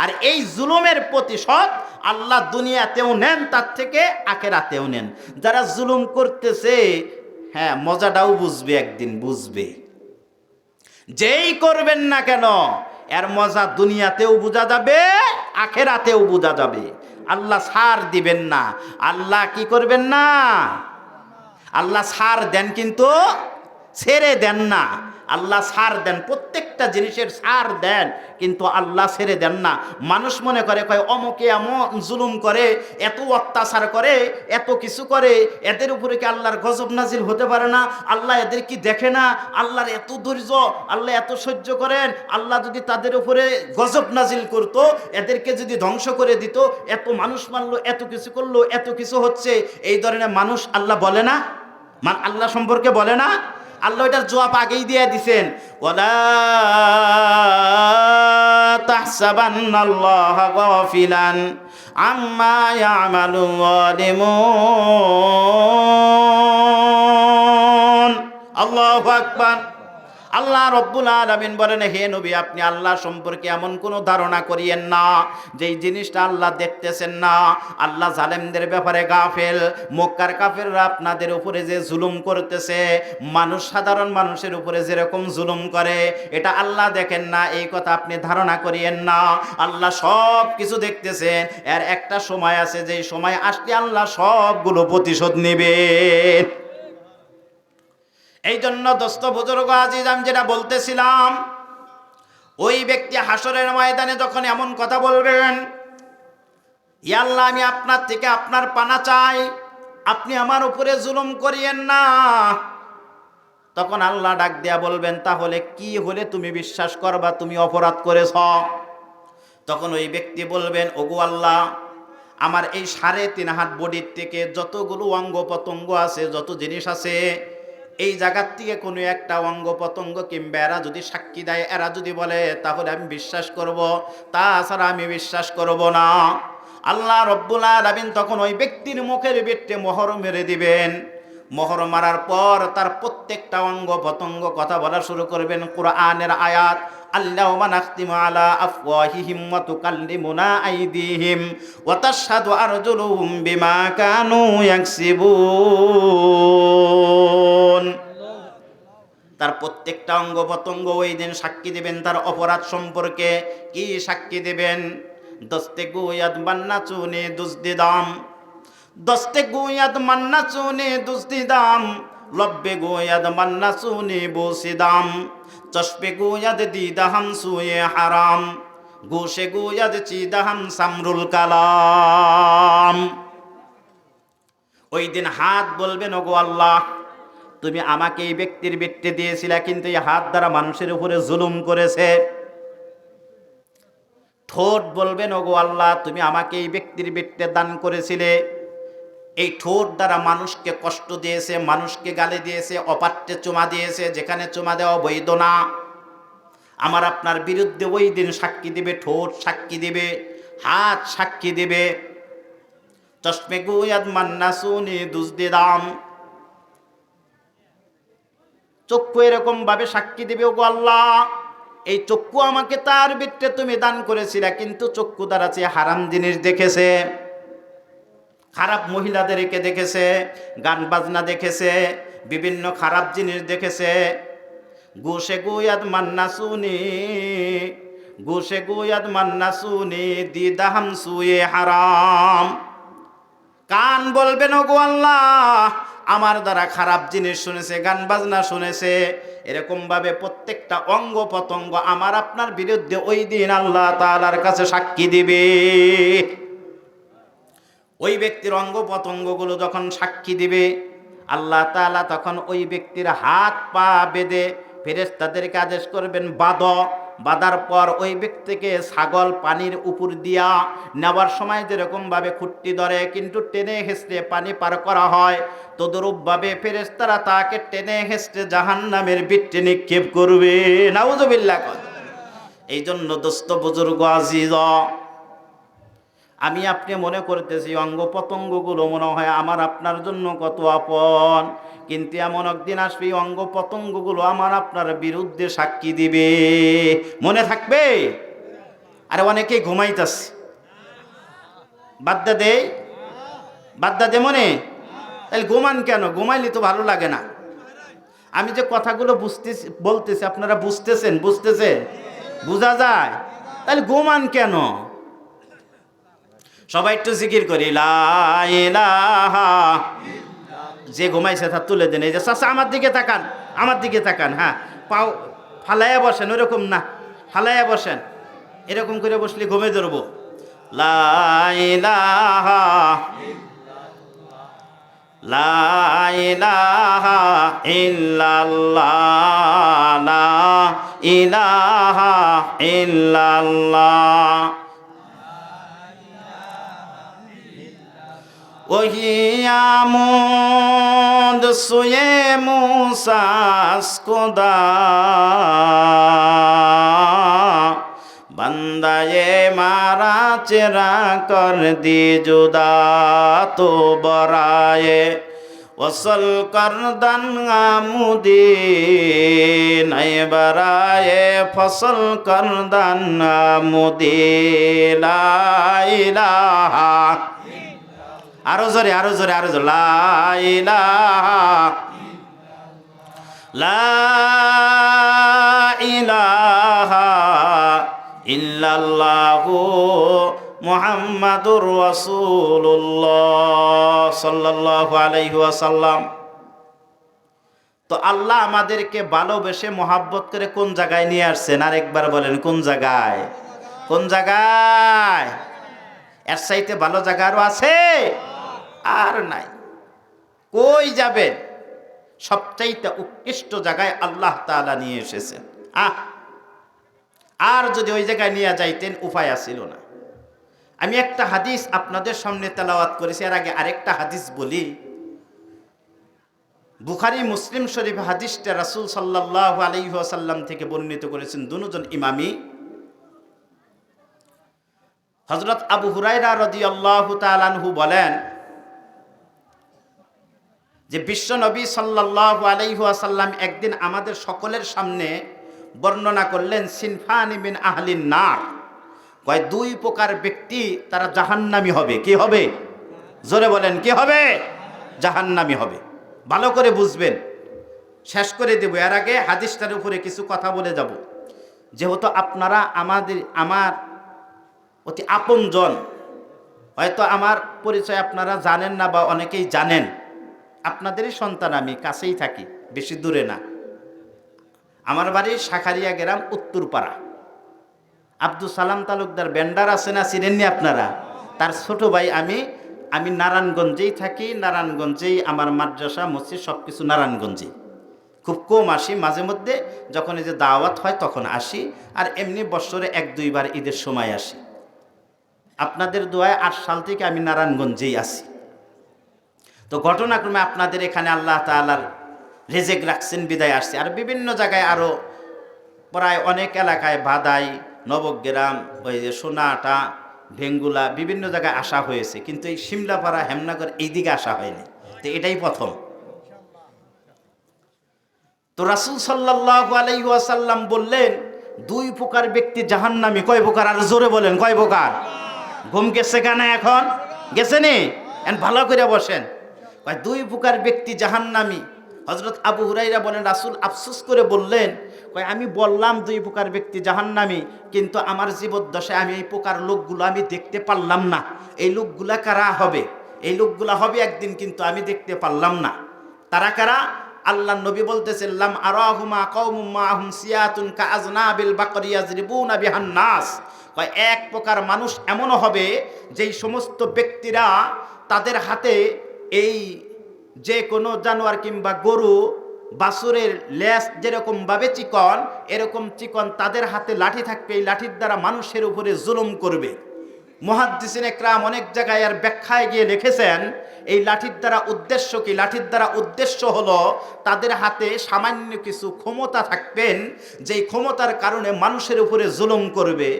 আর এই জুলুমের প্রতিশোধ আল্লাহ দুনিয়াতেও নেন, তার থেকে আখিরাতেও নেন। যারা জুলুম করতেছে, হ্যাঁ, মজাটাও বুঝবে, একদিন বুঝবে। যেই করবেন না কেন এর মজা দুনিয়াতেও বোঝা যাবে, আখিরাতেও বোঝা যাবে। আল্লাহ ছাড় দিবেন না। আল্লাহ কি করবেন না? আল্লাহ ছাড় দেন, কিন্তু ছেড়ে দেন না। আল্লাহ ছাড় দেন, প্রত্যেকটা জিনিসের ছাড় দেন, কিন্তু আল্লাহ ছেড়ে দেন না। মানুষ মনে করে, কয় অমুকে এমন জুলুম করে, এত অত্যাচার করে, এত কিছু করে, এদের উপরে কি আল্লাহর গজব নাজিল হতে পারে না? আল্লাহ এদের কি দেখে না? আল্লাহর এত ধৈর্য, আল্লাহ এত সহ্য করেন। আল্লাহ যদি তাদের উপরে গজব নাজিল করতো, এদেরকে যদি ধ্বংস করে দিত, এত মানুষ মারলো, এত কিছু করলো, এত কিছু হচ্ছে, এই ধরনের মানুষ আল্লাহ বলে না? আল্লাহ সম্পর্কে বলে না? আল্লাহ এটার জবাব আগেই দিয়ে দিছেন, ওয়ালা তাহসাবান্নাল্লাহা গাফিলান আম্মা ইয়ামালু যালিমুন। আল্লাহু আকবার। আল্লাহ রব্বুল আলামিন বলেন, হে নবী, আপনি আল্লাহ সম্পর্কে এমন কোনো ধারণা করিয়েন না যেই জিনিসটা আল্লাহ দেখতেছেন না। আল্লাহ জালেমদের ব্যাপারে গাফেল। মক্কার কাফেররা আপনাদের উপরে যে জুলুম করতেছে, মানুষ, সাধারণ মানুষের উপরে যেরকম জুলুম করে, এটা আল্লাহ দেখেন না, এই কথা আপনি ধারণা করিয়েন না। আল্লাহ সব কিছু দেখতেছেন। এর একটা সময় আছে, যেই সময় আসলে আল্লাহ সবগুলো প্রতিশোধ নেবে। এই জন্য দোস্ত বুজুর্গ আজিজ, আমি যেটা বলতেছিলাম, ওই ব্যক্তি হাসরের ময়দানে যখন এমন কথা বলবেন, ইয়া আল্লাহ, আমি আপনার থেকে আপনার পানা চাই, আপনি আমার উপরে জুলুম করিয়েন না, তখন আল্লাহ ডাক দিয়া বলবেন, তাহলে কি হলে তুমি বিশ্বাস করবা তুমি অপরাধ করেছ? তখন ওই ব্যক্তি বলবেন, ওগো আল্লাহ, আমার এই 3.5 হাত বডির থেকে যতগুলো অঙ্গ প্রত্যঙ্গ আছে, যত জিনিস আছে, এই জায়গার থেকে কোনো একটা অঙ্গ প্রত্যঙ্গ কিংবা এরা যদি সাক্ষী দেয়, এরা যদি বলে, তাহলে আমি বিশ্বাস করব, তাছাড়া আমি বিশ্বাস করব না। আল্লাহ রব্বুল আলামিন তখন ওই ব্যক্তির মুখের ভিতরে মোহর মেরে দিবেন। মোহর মারার পর তার প্রত্যেকটা অঙ্গ প্রত্যঙ্গ কথা বলা শুরু করবেন। কোরআনের আয়াত, আল্লাহুম্মা নাখতিমু আলা আফওয়াহিহিম ওয়া তুকাল্লিমুনা আইদিহিম ওয়া তাশহাদু আরজুলুহুম বিমা কানু ইয়াকসিবুন। তার প্রত্যেকটা অঙ্গ প্রত্যঙ্গ ওই দিন সাক্ষী দিবেন তার অপরাধ সম্পর্কে। কি সাক্ষী দিবেন? দস্তে গুয়াদ মান্নাচুনে দুজদিদাম, দস্তে গুয়াদ মান্নাচুনে দুজদিদাম, লব্বে গুয়াদ মান্নাচুনে বুসিদাম, চশপে গুয়াদ দিদাহাম সুয়ে হারাম, গোশে গুয়াদ চিদাহাম সামরুল কালাম। ওই দিন হাত বলবেন, ওগো আল্লাহ, তুমি আমাকে এই ব্যক্তির বৃত্তে দিয়েছিলে, কিন্তু এই হাত দ্বারা মানুষের উপরে জুলুম করেছে। ঠোঁট বলবেন, ওগো আল্লাহ, তুমি আমাকে এই ব্যক্তির বৃত্তে দান করেছিলে, এই ঠোঁট দ্বারা মানুষকে কষ্ট দিয়েছে, মানুষকে গালি দিয়েছে, অপাত্রে চুমা দিয়েছে, যেখানে চুমা দেওয়া বৈধ না। আমার আপনার বিরুদ্ধে ওই দিন সাক্ষী দিবে, ঠোঁট সাক্ষী দিবে, হাত সাক্ষী দিবে। চশমে গুয়াদ মান্নাসুনি দুজদিদাম, চক্ষু এরকম ভাবে সাক্ষী দিবে, ওগো আল্লাহ, এই চক্ষু আমাকে তার বৃত্তে তুমি দান করেছিলে, কিন্তু চক্ষু দ্বারা যে হারাম জিনিস দেখেছে, খারাপ মহিলাদেরকে দেখেছে, গান বাজনা দেখেছে, বিভিন্ন খারাপ জিনিস দেখেছে, গোশে গোয়াদ মান্নাসুনি, গোশে গোয়াদ মান্নাসুনি দিদাহাম সুয়ে হারাম। কান বলবেন ওগো আল্লাহ, আমার দ্বারা খারাপ জিনিস শুনেছে, গান বাজনা শুনেছে, এরকম ভাবে প্রত্যেকটা অঙ্গ প্রত্যঙ্গ আমার আপনার বিরুদ্ধে ওই দিন আল্লাহ তাআলার কাছে সাক্ষী দিবে। ওই ব্যক্তির অঙ্গ প্রত্যঙ্গগুলো যখন সাক্ষী দিবে, আল্লাহ তাআলা তখন ওই ব্যক্তির হাত পা বেঁধে ফেরেশতাদেরকে আদেশ করবেন বাঁধার পর ওই ব্যক্তিকে ছাগল পানির উপর দিয়া নেওয়ার সময় যেরকম ভাবে খুঁটি ধরে কিন্তু টেনে হেঁচড়ে পানি পার করা হয়, তদরূপভাবে ফেরেশতারা তাকে টেনে হেঁচড়ে জাহান্নামের বৃত্তে নিক্ষেপ করবে। নাউযুবিল্লাহ। এই জন্য দোস্ত বুজুর্গ আজিজ, আমি আপনি মনে করতেছি অঙ্গ প্রত্যঙ্গগুলো মনে হয় আমার আপনার জন্য কত আপন, কিন্তু এমন একদিন আসবে অঙ্গ প্রত্যঙ্গগুলো আমার আপনার বিরুদ্ধে সাক্ষী দিবে। মনে থাকবে? আরে অনেকেই ঘুমাইতেছে, বাদ্দা দে মনে। তাহলে ঘুমান কেন? ঘুমাইলে তো ভালো লাগে না। আমি যে কথাগুলো বলতেছি আপনারা বুঝতেছেন? বোঝা যায়? তাহলে ঘুমান কেন? সবাই একটু জিকির করি, লা ইলাহা। যে ঘুমাইছে তা তুলে দেন। এই যে চাচা আমার দিকে তাকান। হ্যাঁ, পাও ফালাইয়া বসেন, ওরকম না, ফালাইয়া বসেন, এরকম করে বসলে ঘুমে ধরবো। লা ইলাহা, লা ইলাহা ইল্লাল্লাহ, লা ইলাহা ইল্লাল্লাহ। ওহিয়ামদ সুয়ে মুসাস কোদা বন্দায়ে মারা চেরা কর দি জুদা তো বরায়ে ওসল কর দন আমুদি নাই বরায়ে ফসল কর দন আমুদি। লা ইলাহা, আরো জোরে লা ইলাহা, লা ইলাহা ইল্লাল্লাহু মুহাম্মাদুর রাসূলুল্লাহ সাল্লাল্লাহু আলাইহি ওয়াসাল্লাম। তো আল্লাহ আমাদেরকে ভালোবেসে মহাব্বত করে কোন জায়গায় নিয়ে আসছেন? আরেকবার বলেন, কোন জায়গায়? এর চাইতে ভালো জায়গা আরো আছে? আর নাই। কই যাবেন? সবচাইতে উৎকৃষ্ট জায়গায় আল্লাহ তাআলা নিয়ে এসেছেন। আর যদি ওই জায়গায় নিয়ে যাইতেন উপায় ছিল না। আমি একটা হাদিস আপনাদের সামনে তেলাওয়াত করেছি, এর আগে আরেকটা হাদিস বলি। বুখারী মুসলিম শরীফ হাদিসটা রাসূল সাল্লাল্লাহু আলাইহি ওয়াসাল্লাম থেকে বর্ণিত করেছেন দুজন ইমামি। হযরত আবু হুরায়রা রাদিয়াল্লাহু তাআলা আনহু বলেন যে বিশ্ব নবী সাল্লাল্লাহু আলাইহি ওয়াসাল্লাম একদিন আমাদের সকলের সামনে বর্ণনা করলেন সিনফানি মিন আহলিন নার, কয় দুই প্রকার ব্যক্তি তারা জাহান্নামী হবে। কি হবে? জোরে বলেন, কি হবে? জাহান্নামী হবে। ভালো করে বুঝবেন, শেষ করে দেব। এর আগে হাদিসটার উপরে কিছু কথা বলে যাব। যেহেতু আপনারা আমার অতি আপনজন, হয়তো আমার পরিচয় আপনারা জানেন না বা অনেকেই জানেন। আপনাদেরই সন্তান, আমি কাছেই থাকি, বেশি দূরে না। আমার বাড়ি শাখারিয়া গ্রাম, উত্তরপাড়া। আব্দুল সালাম তালুকদার ব্যান্ডার আছে না, চিনেননি আপনারা? তার ছোট ভাই আমি নারায়ণগঞ্জেই থাকি। নারায়ণগঞ্জেই আমার মাদ্রাসা, মসজিদ সব কিছু নারায়ণগঞ্জে। খুব কম আসি, মাঝে মধ্যে যখন এই যে দাওয়াত হয় তখন আসি, আর এমনি বছরে 1-2 বার ঈদের সময় আসি। আপনাদের দোয়ায় 8 সাল থেকে আমি নারায়ণগঞ্জেই আছি। তো ঘটনাক্রমে আপনাদের এখানে আল্লাহ তাআলার রেজেক রাখছেন বিদায় আসছে। আর বিভিন্ন জায়গায় আরও প্রায় অনেক এলাকায়, বাদাই, নবগ্রাম, ওই যে সোনাটা, ভেঙ্গুলা, বিভিন্ন জায়গায় আসা হয়েছে, কিন্তু এই শিমলাপাড়া, হেমনগর এইদিকে আসা হয়নি। তো এটাই প্রথম। তো রাসূল সাল্লাল্লাহু আলাইহি ওয়াসাল্লাম বললেন দুই প্রকার ব্যক্তি জাহান্নামী। কয় প্রকার? আর জোরে বলেন, কয় প্রকার? ঘুম গেছে কানে? এখন গেছে নি? ভালো করে বসেন। দুই প্রকার ব্যক্তি জাহান্নামী। হযরত আবু হুরাইরা বলেন, রাসূল আফসোস করে বললেন, কয় আমি বললাম দুই প্রকার ব্যক্তি জাহান্নামী, কিন্তু আমার জীবদ্দশায় আমি এই প্রকার লোকগুলো আমি দেখতে পারলাম না। এই লোকগুলা কারা হবে? এই লোকগুলা হবে একদিন, কিন্তু আমি দেখতে পারলাম না। তারা কারা? আল্লাহর নবী বলতেছেন, লাম আরাহুমা কওমুম মাআহুম সিয়াতুন কাআজনাবিল বাকরি ইয়াজরিবুনা বিহান নাস। কয় এক প্রকার মানুষ এমনও হবে যেই সমস্ত ব্যক্তিরা তাদের হাতে এই যে কোনো জানোয়ার কিংবা গরু বাছুরের লেজ যেরকম ভাবে চিকন, এরকম চিকন তাদের হাতে লাঠি থাকবে, এই লাঠির দ্বারা মানুষের উপরে জুলুম করবে। মুহাদ্দিসিন একরাম অনেক জায়গায় আর ব্যাখ্যায় গিয়ে লিখেছেন, এই লাঠির দ্বারা উদ্দেশ্য কি? লাঠির দ্বারা উদ্দেশ্য হলো তাদের হাতে সামান্য কিছু ক্ষমতা থাকবেন, যেই ক্ষমতার কারণে মানুষের উপরে জুলুম করবে।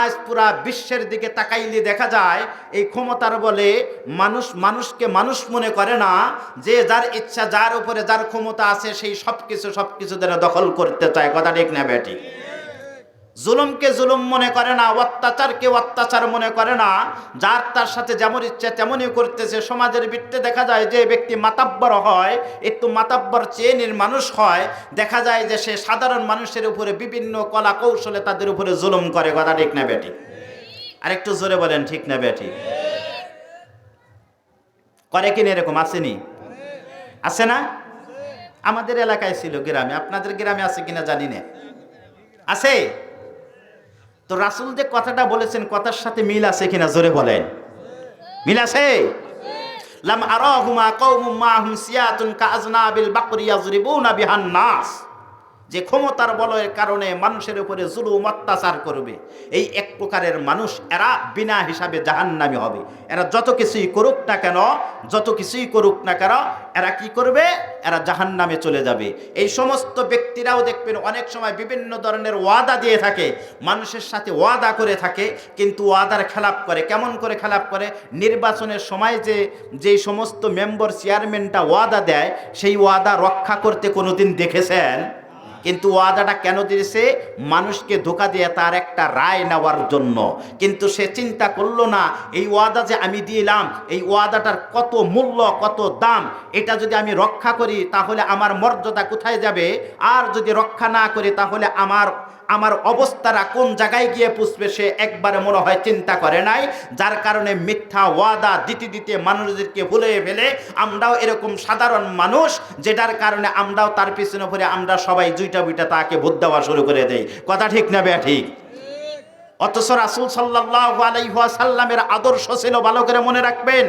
আজ পুরা বিশ্বের দিকে তাকাইলে দেখা যায় এই ক্ষমতার বলে মানুষকে মানুষ মনে করে না, যে যার ইচ্ছা, যার উপরে যার ক্ষমতা আছে সেই সবকিছু দ্বারা দখল করতে চায়। কথা ঠিক না বেটি? জুলুমকে জুলুম মনে করে না, অত্যাচারকে অত্যাচার মনে করে না, যার তার সাথে যেমন ইচ্ছা তেমনই করতেছে। সমাজের ভিত্তিতে দেখা যায় যে ব্যক্তি মাতাব্বর হয়, একটু মাতাব্বর শ্রেণীর মানুষ হয়, দেখা যায় যে সে সাধারণ মানুষের উপরে বিভিন্ন কলা কৌশলে তাদের উপরে জুলুম করে। কথা ঠিক না বেটি? আর একটু জোরে বলেন, ঠিক না বেটি? করে কিনা এরকম আসেনি? আছে না? আমাদের এলাকায় ছিল, গ্রামে। আপনাদের গ্রামে আছে কিনা জানি না। আছে? তো রাসূল যে কথাটা বলেছেন কথার সাথে মিল আছে কিনা জোরে বলেন। মিল আছে? লাম আরাহুমা কওমুম মাআহুম সিয়াতুন কাআজনাবিল বাকরি ইয়াজরিবুনা বিহান নাস। যে ক্ষমতার বলের কারণে মানুষের উপরে জুলুম অত্যাচার করবে, এই এক প্রকারের মানুষ, এরা বিনা হিসাবে জাহান্নামী হবে। এরা যত কিছুই করুক না কেন এরা কি করবে? এরা জাহান্নামে চলে যাবে। এই সমস্ত ব্যক্তিরাও দেখবেন অনেক সময় বিভিন্ন ধরনের ওয়াদা দিয়ে থাকে, মানুষের সাথে ওয়াদা করে থাকে, কিন্তু ওয়াদার খেলাপ করে। কেমন করে খেলাপ করে? নির্বাচনের সময় যে সমস্ত মেম্বার চেয়ারম্যানটা ওয়াদা দেয়, সেই ওয়াদা রক্ষা করতে কোনোদিন দেখেছেন? কিন্তু ওয়াদাটা কেন দিয়েছে? মানুষকে ধোঁকা দিয়ে তার একটা রায় নেওয়ার জন্য। কিন্তু সে চিন্তা করলো না, এই ওয়াদা যে আমি দিলাম, এই ওয়াদাটার কত মূল্য, কত দাম। এটা যদি আমি রক্ষা করি তাহলে আমার মর্যাদা কোথায় যাবে, আর যদি রক্ষা না করি তাহলে আমার অবস্থাটা কোন জায়গায় গিয়ে পুষবে, সে একবারে মনে হয় চিন্তা করে নাই। যার কারণে মিথ্যা ওয়াদা দিতে মানুষদেরকে ভুলে ফেলে আমরাও এরকম সাধারণ মানুষ, যেটার কারণে আমরাও তার পিছনে পড়ে আমরা সবাই জুইটা বুইটা তাকে ভোট দেওয়া শুরু করে দেই। কথা ঠিক না বে ঠিক? অথচ রাসূল সাল্লাল্লাহু আলাইহি ওয়াসাল্লামের আদর্শ ছিল, ভালো করে মনে রাখবেন,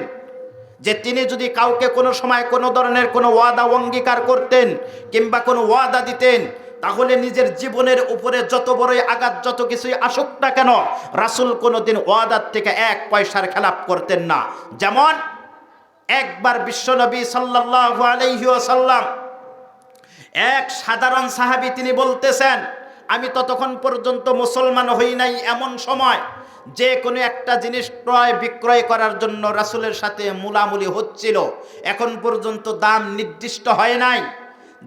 যে তিনি যদি কাউকে কোনো সময় কোনো ধরনের কোনো ওয়াদা অঙ্গীকার করতেন কিংবা কোনো ওয়াদা দিতেন, তাহলে নিজের জীবনের উপরে যত বড়ই আঘাত, যত কিছুই আসুক না কেন, রাসূল কোনোদিন ওয়াদার থেকে এক পয়সার খেলাপ করতেন না। যেমন একবার বিশ্বনবী সাল্লাল্লাহু আলাইহি ওয়াসাল্লাম, এক সাধারণ সাহাবী, তিনি বলতেছেন, আমি ততক্ষণ পর্যন্ত মুসলমান হই নাই, এমন সময় যে কোনো একটা জিনিস ক্রয় বিক্রয় করার জন্য রাসূলের সাথে মুলামুলি হচ্ছিল। এখন পর্যন্ত দাম নির্দিষ্ট হয় নাই।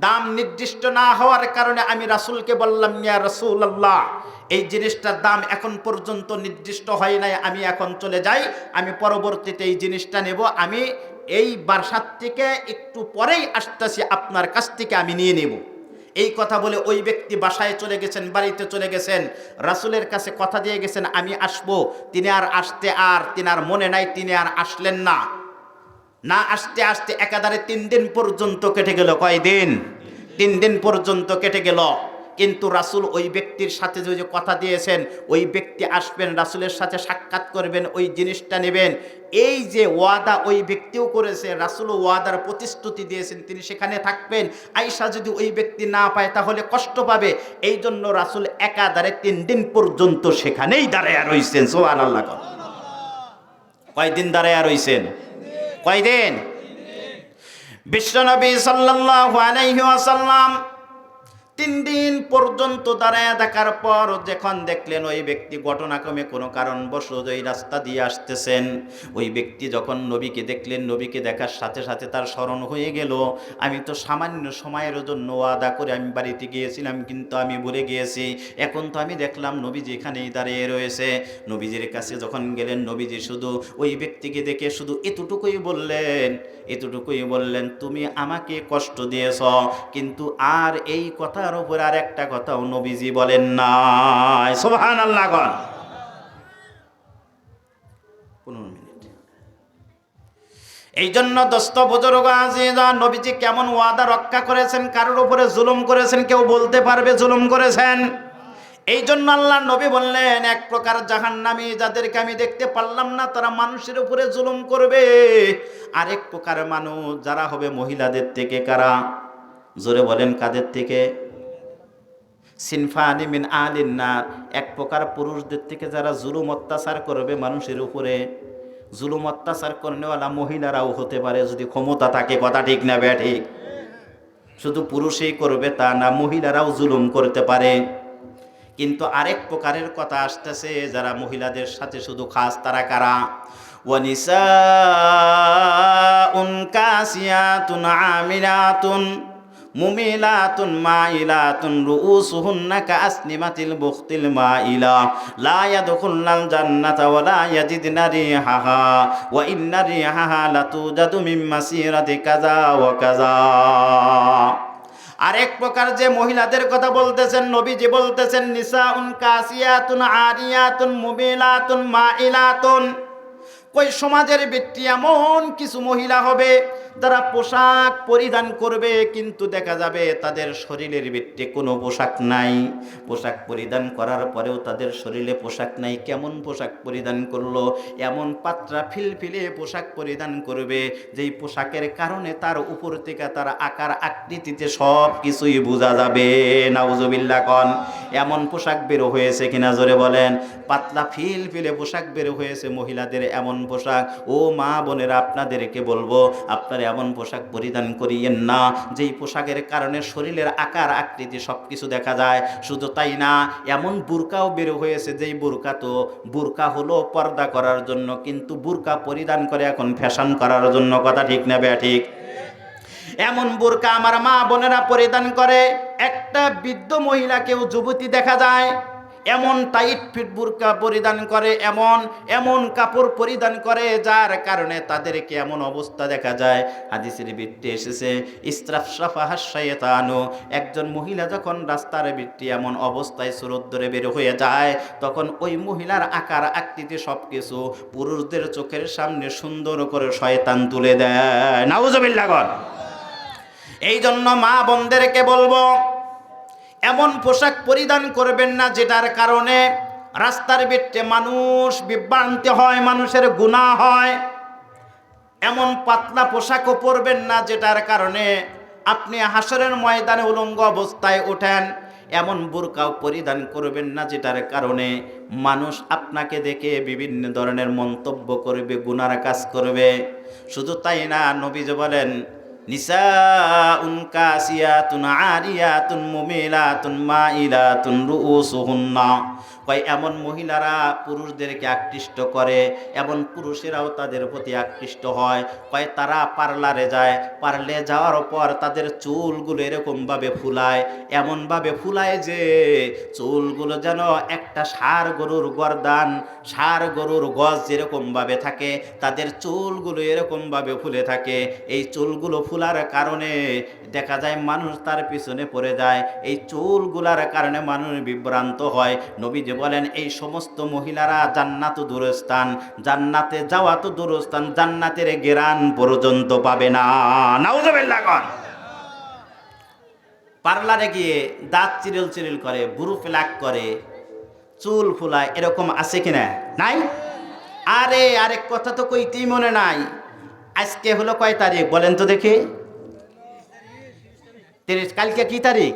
দাম নির্দিষ্ট না হওয়ার কারণে আমি রাসূলকে বললাম, ইয়া রাসূলুল্লাহ, এই জিনিসটার দাম এখন পর্যন্ত নির্দিষ্ট হয় নাই, আমি এখন চলে যাই, আমি পরবর্তীতে এই জিনিসটা নেব, আমি এই বাসার থেকে একটু পরেই আসতেছি, আপনার কাছ থেকে আমি নিয়ে নেব। এই কথা বলে ওই ব্যক্তি বাসায় চলে গেছেন, বাড়িতে চলে গেছেন, রাসূলের কাছে কথা দিয়ে গেছেন আমি আসবো। তিনি আর মনে নাই, তিনি আর আসলেন না। না আসতে আসতে একাধারে 3 দিন পর্যন্ত কেটে গেল। কয় দিন? 3 দিন পর্যন্ত কেটে গেল। কিন্তু রাসূল ওই ব্যক্তির সাথে যে কথা দিয়েছেন, ওই ব্যক্তি আসবেন, রাসূলের সাথে সাক্ষাৎ করবেন, ওই জিনিসটা নেবেন, এই যে ওয়াদা ওই ব্যক্তিও করেছে, রাসূলও ওয়াদার প্রতিশ্রুতি দিয়েছেন তিনি সেখানে থাকবেন। আয়েশা যদি ওই ব্যক্তি না পায় তাহলে কষ্ট পাবে, এই জন্য রাসূল একাধারে 3 দিন পর্যন্ত সেখানেই দাঁড়ায়া রইছেন। সুবহানাল্লাহ। কয়দিন দাঁড়ায়া রইছেন? কয়দিন? বিশ্বনবী সাল্লাল্লাহু আলাইহি ওয়াসাল্লাম 3 দিন পর্যন্ত দাঁড়ায় থাকার পর যখন দেখলেন ওই ব্যক্তি ঘটনাক্রমে কোনো কারণবশত ওই রাস্তা দিয়ে আসতেছেন, ওই ব্যক্তি যখন নবীকে দেখলেন, নবীকে দেখার সাথে সাথে তার স্মরণ হয়ে গেল, আমি তো সামান্য সময়ের জন্য ওয়াদা করে আমি বাড়িতে গিয়েছিলাম, কিন্তু আমি ভুলে গিয়েছি। এখন তো আমি দেখলাম নবীজি এখানেই দাঁড়িয়ে রয়েছে। নবীজির কাছে যখন গেলেন, নবীজি শুধু ওই ব্যক্তিকে দেখে শুধু এতটুকুই বললেন, তুমি আমাকে কষ্ট দিয়েছ, কিন্তু আর এই কথার উপর আর একটা কথাও নবীজি বলেন নাই। সুবহানাল্লাহ। 15 মিনিট। এই জন্য দোস্ত বুজুর্গ আজিজা, নবীজি কেমন ওয়াদা রক্ষা করেছেন, কারোর উপরে জুলুম করেছেন, কেউ বলতে পারবে জুলুম করেছেন? এই জন্য আল্লাহ নবী বললেন, এক প্রকার জাহান্নামী যাদেরকে আমি দেখতে পারলাম না, তারা মানুষের উপরে জুলুম করবে। আরেক প্রকার মানুষ যারা হবে মহিলাদের থেকে। কারা? জোরে বলেন, কাদের থেকে? সিনফানি মিন আলিন নার, এক প্রকার পুরুষদের থেকে যারা জুলুম অত্যাচার করবে মানুষের উপরে। জুলুম অত্যাচার করেওয়ালা মহিলারাও হতে পারে, যদি ক্ষমতা থাকে। কথা ঠিক না ব্যাঠিক? শুধু পুরুষই করবে তা না, মহিলারাও জুলুম করতে পারে। কিন্তু আরেক প্রকারের কথা আসতেছে, যারা মহিলাদের সাথে শুধু খাস। তারা কারা? ওয়ানিসাউন কাসিয়াতুন আমিলাতুন মুমিলাতুন মাইলাতুন রুউসুহুন্না কাসনিমাতিল বুখতিল মাইলা লা ইয়াদখুলনাল জান্নাতা ওয়া লা ইয়াজিদনা রিহাহা ওয়া ইন্না রিহাহা লাতুজাদু মিন মাসিরাতি কাযা ওয়া কাযা। আরেক প্রকার যে মহিলাদের কথা বলতেছেন নবীজি বলতেছেন, নিসাউন কাসিয়াতুন আরিয়াতুন মুমিলাতুন মাইলাতুন। কই সমাজের ব্যক্তি এমন কিছু মহিলা হবে যারা পোশাক পরিধান করবে, কিন্তু দেখা যাবে তাদের শরীরের ভিতরে কোনো পোশাক নাই। পোশাক পরিধান করার পরেও তাদের শরীরে পোশাক নাই। কেমন পোশাক পরিধান করলো? এমন পাতলা ফিলফিলে পোশাক পরিধান করবে, যেই পোশাকের কারণে তার উপর থেকে তার আকার আকৃতিতে সব কিছুই বোঝা যাবে। নাউজুবিল্লাহ কন। এমন পোশাক বের হয়েছে কিনা জোরে বলেন? পাতলা ফিলফিলে পোশাক বের হয়েছে মহিলাদের, এমন পোশাক। ও মা বোনেরা, আপনাদেরকে বলবো, আপনারা এমন পোশাক পরিধান করিয়েন না যেই পোশাকের কারণে শরীরের আকার আকৃতি সবকিছু দেখা যায়। শুধু তাই না, এমন বুরকাও বের হয়েছে যেই বুরকা হলো পর্দা করার জন্য, কিন্তু বুরকা পরিধান করে এখন ফ্যাশন করার জন্য। কথা ঠিক না ব্যাঠিক? এমন বুরকা আমার মা বোনেরা পরিধান করে। একটা বৃদ্ধ মহিলাকেও যুবতী দেখা যায় এমন টাইট ফিট বুরকা পরিধান করে, এমন কাপড় পরিধান করে, যার কারণে তাদেরকে এমন অবস্থা দেখা যায়। হাদিসের ভিত্তি এসেছে, ইস্ত্রাফসাফাহাস শায়তানু, একজন মহিলা যখন রাস্তার ভিত্তি এমন অবস্থায় সুরত ধরে বের হয়ে যায়, তখন ওই মহিলার আকার আকৃতি সবকিছু পুরুষদের চোখের সামনে সুন্দর করে শয়তান তুলে দেয়। নাউজুবিল্লাহ। এই জন্য মা বোনদেরকে বলবো, এমন পোশাক পরিধান করবেন না যেটার কারণে রাস্তার ভিত্তে মানুষ বিভ্রান্ত হয়, মানুষের গুনাহ হয়। এমন পাতলা পোশাকও পরবেন না যেটার কারণে আপনি হাসরের ময়দানে উলঙ্গ অবস্থায় ওঠেন। এমন বুরকাও পরিধান করবেন না যেটার কারণে মানুষ আপনাকে দেখে বিভিন্ন ধরনের মন্তব্য করবে, গুনার কাজ করবে। শুধু তাই না, নবীজি বলেন, নিসাউন কাসিয়াতুন আরিয়াতুন মুমিলাতুন মাইলাতুন রুউসুহুন্না। কয় এমন মহিলারা পুরুষদেরকে আকৃষ্ট করে, এমন পুরুষেরাও তাদের প্রতি আকৃষ্ট হয়। কয় তারা পার্লারে যায়, পার্লারে যাওয়ার পর তাদের চুলগুলো এরকমভাবে ফুলায়, এমনভাবে ফুলায় যে চুলগুলো যেন একটা ষাঁড় গরুর গর্দান, ষাঁড় গরুর গজ যেরকমভাবে থাকে, তাদের চুলগুলো এরকমভাবে ফুলে থাকে। এই চুলগুলো ফুলার কারণে দেখা যায় মানুষ তার পিছনে পড়ে যায়। এই চুলগুলার কারণে মানুষ বিভ্রান্ত হয়। নবীজি বলেন, এই সমস্ত মহিলারা জান্নাত দূরস্থান, জান্নাতে যাওয়া তো দূরস্থান, জান্নাতের ঘেরান পর্যন্ত পাবে না। নাউজুবিল্লাহ। পার্লারে গিয়ে দাঁত চিরিল চিরিল করে, বুরু ফ্লাক করে, চুল ফুলায়, এরকম আছে কিনা? নাই। আরে আরেক কথা তো কইতেই মনে নাই। আজকে হলো কয় তারিখ বলেন তো দেখি? 30। কালকে কি তারিখ?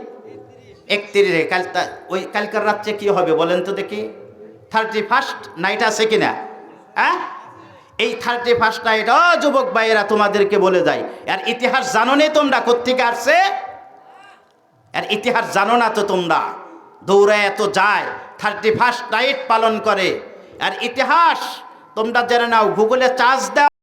31। ওই কালকার রাত্রে কি হবে বলেন তো দেখি? 31 নাইট আছে কিনা? হ্যাঁ, এই 31 নাইট। যুবক ভাইয়েরা, তোমাদেরকে বলে যাই, আর ইতিহাস জানো নে তোমরা কোত্থেকে আসছে? আর ইতিহাস জানো না তো তোমরা, দৌড়ায় এত যায়, 31st নাইট পালন করে। আর ইতিহাস তোমরা জেনে নাও, গুগলে চার্জ দাও,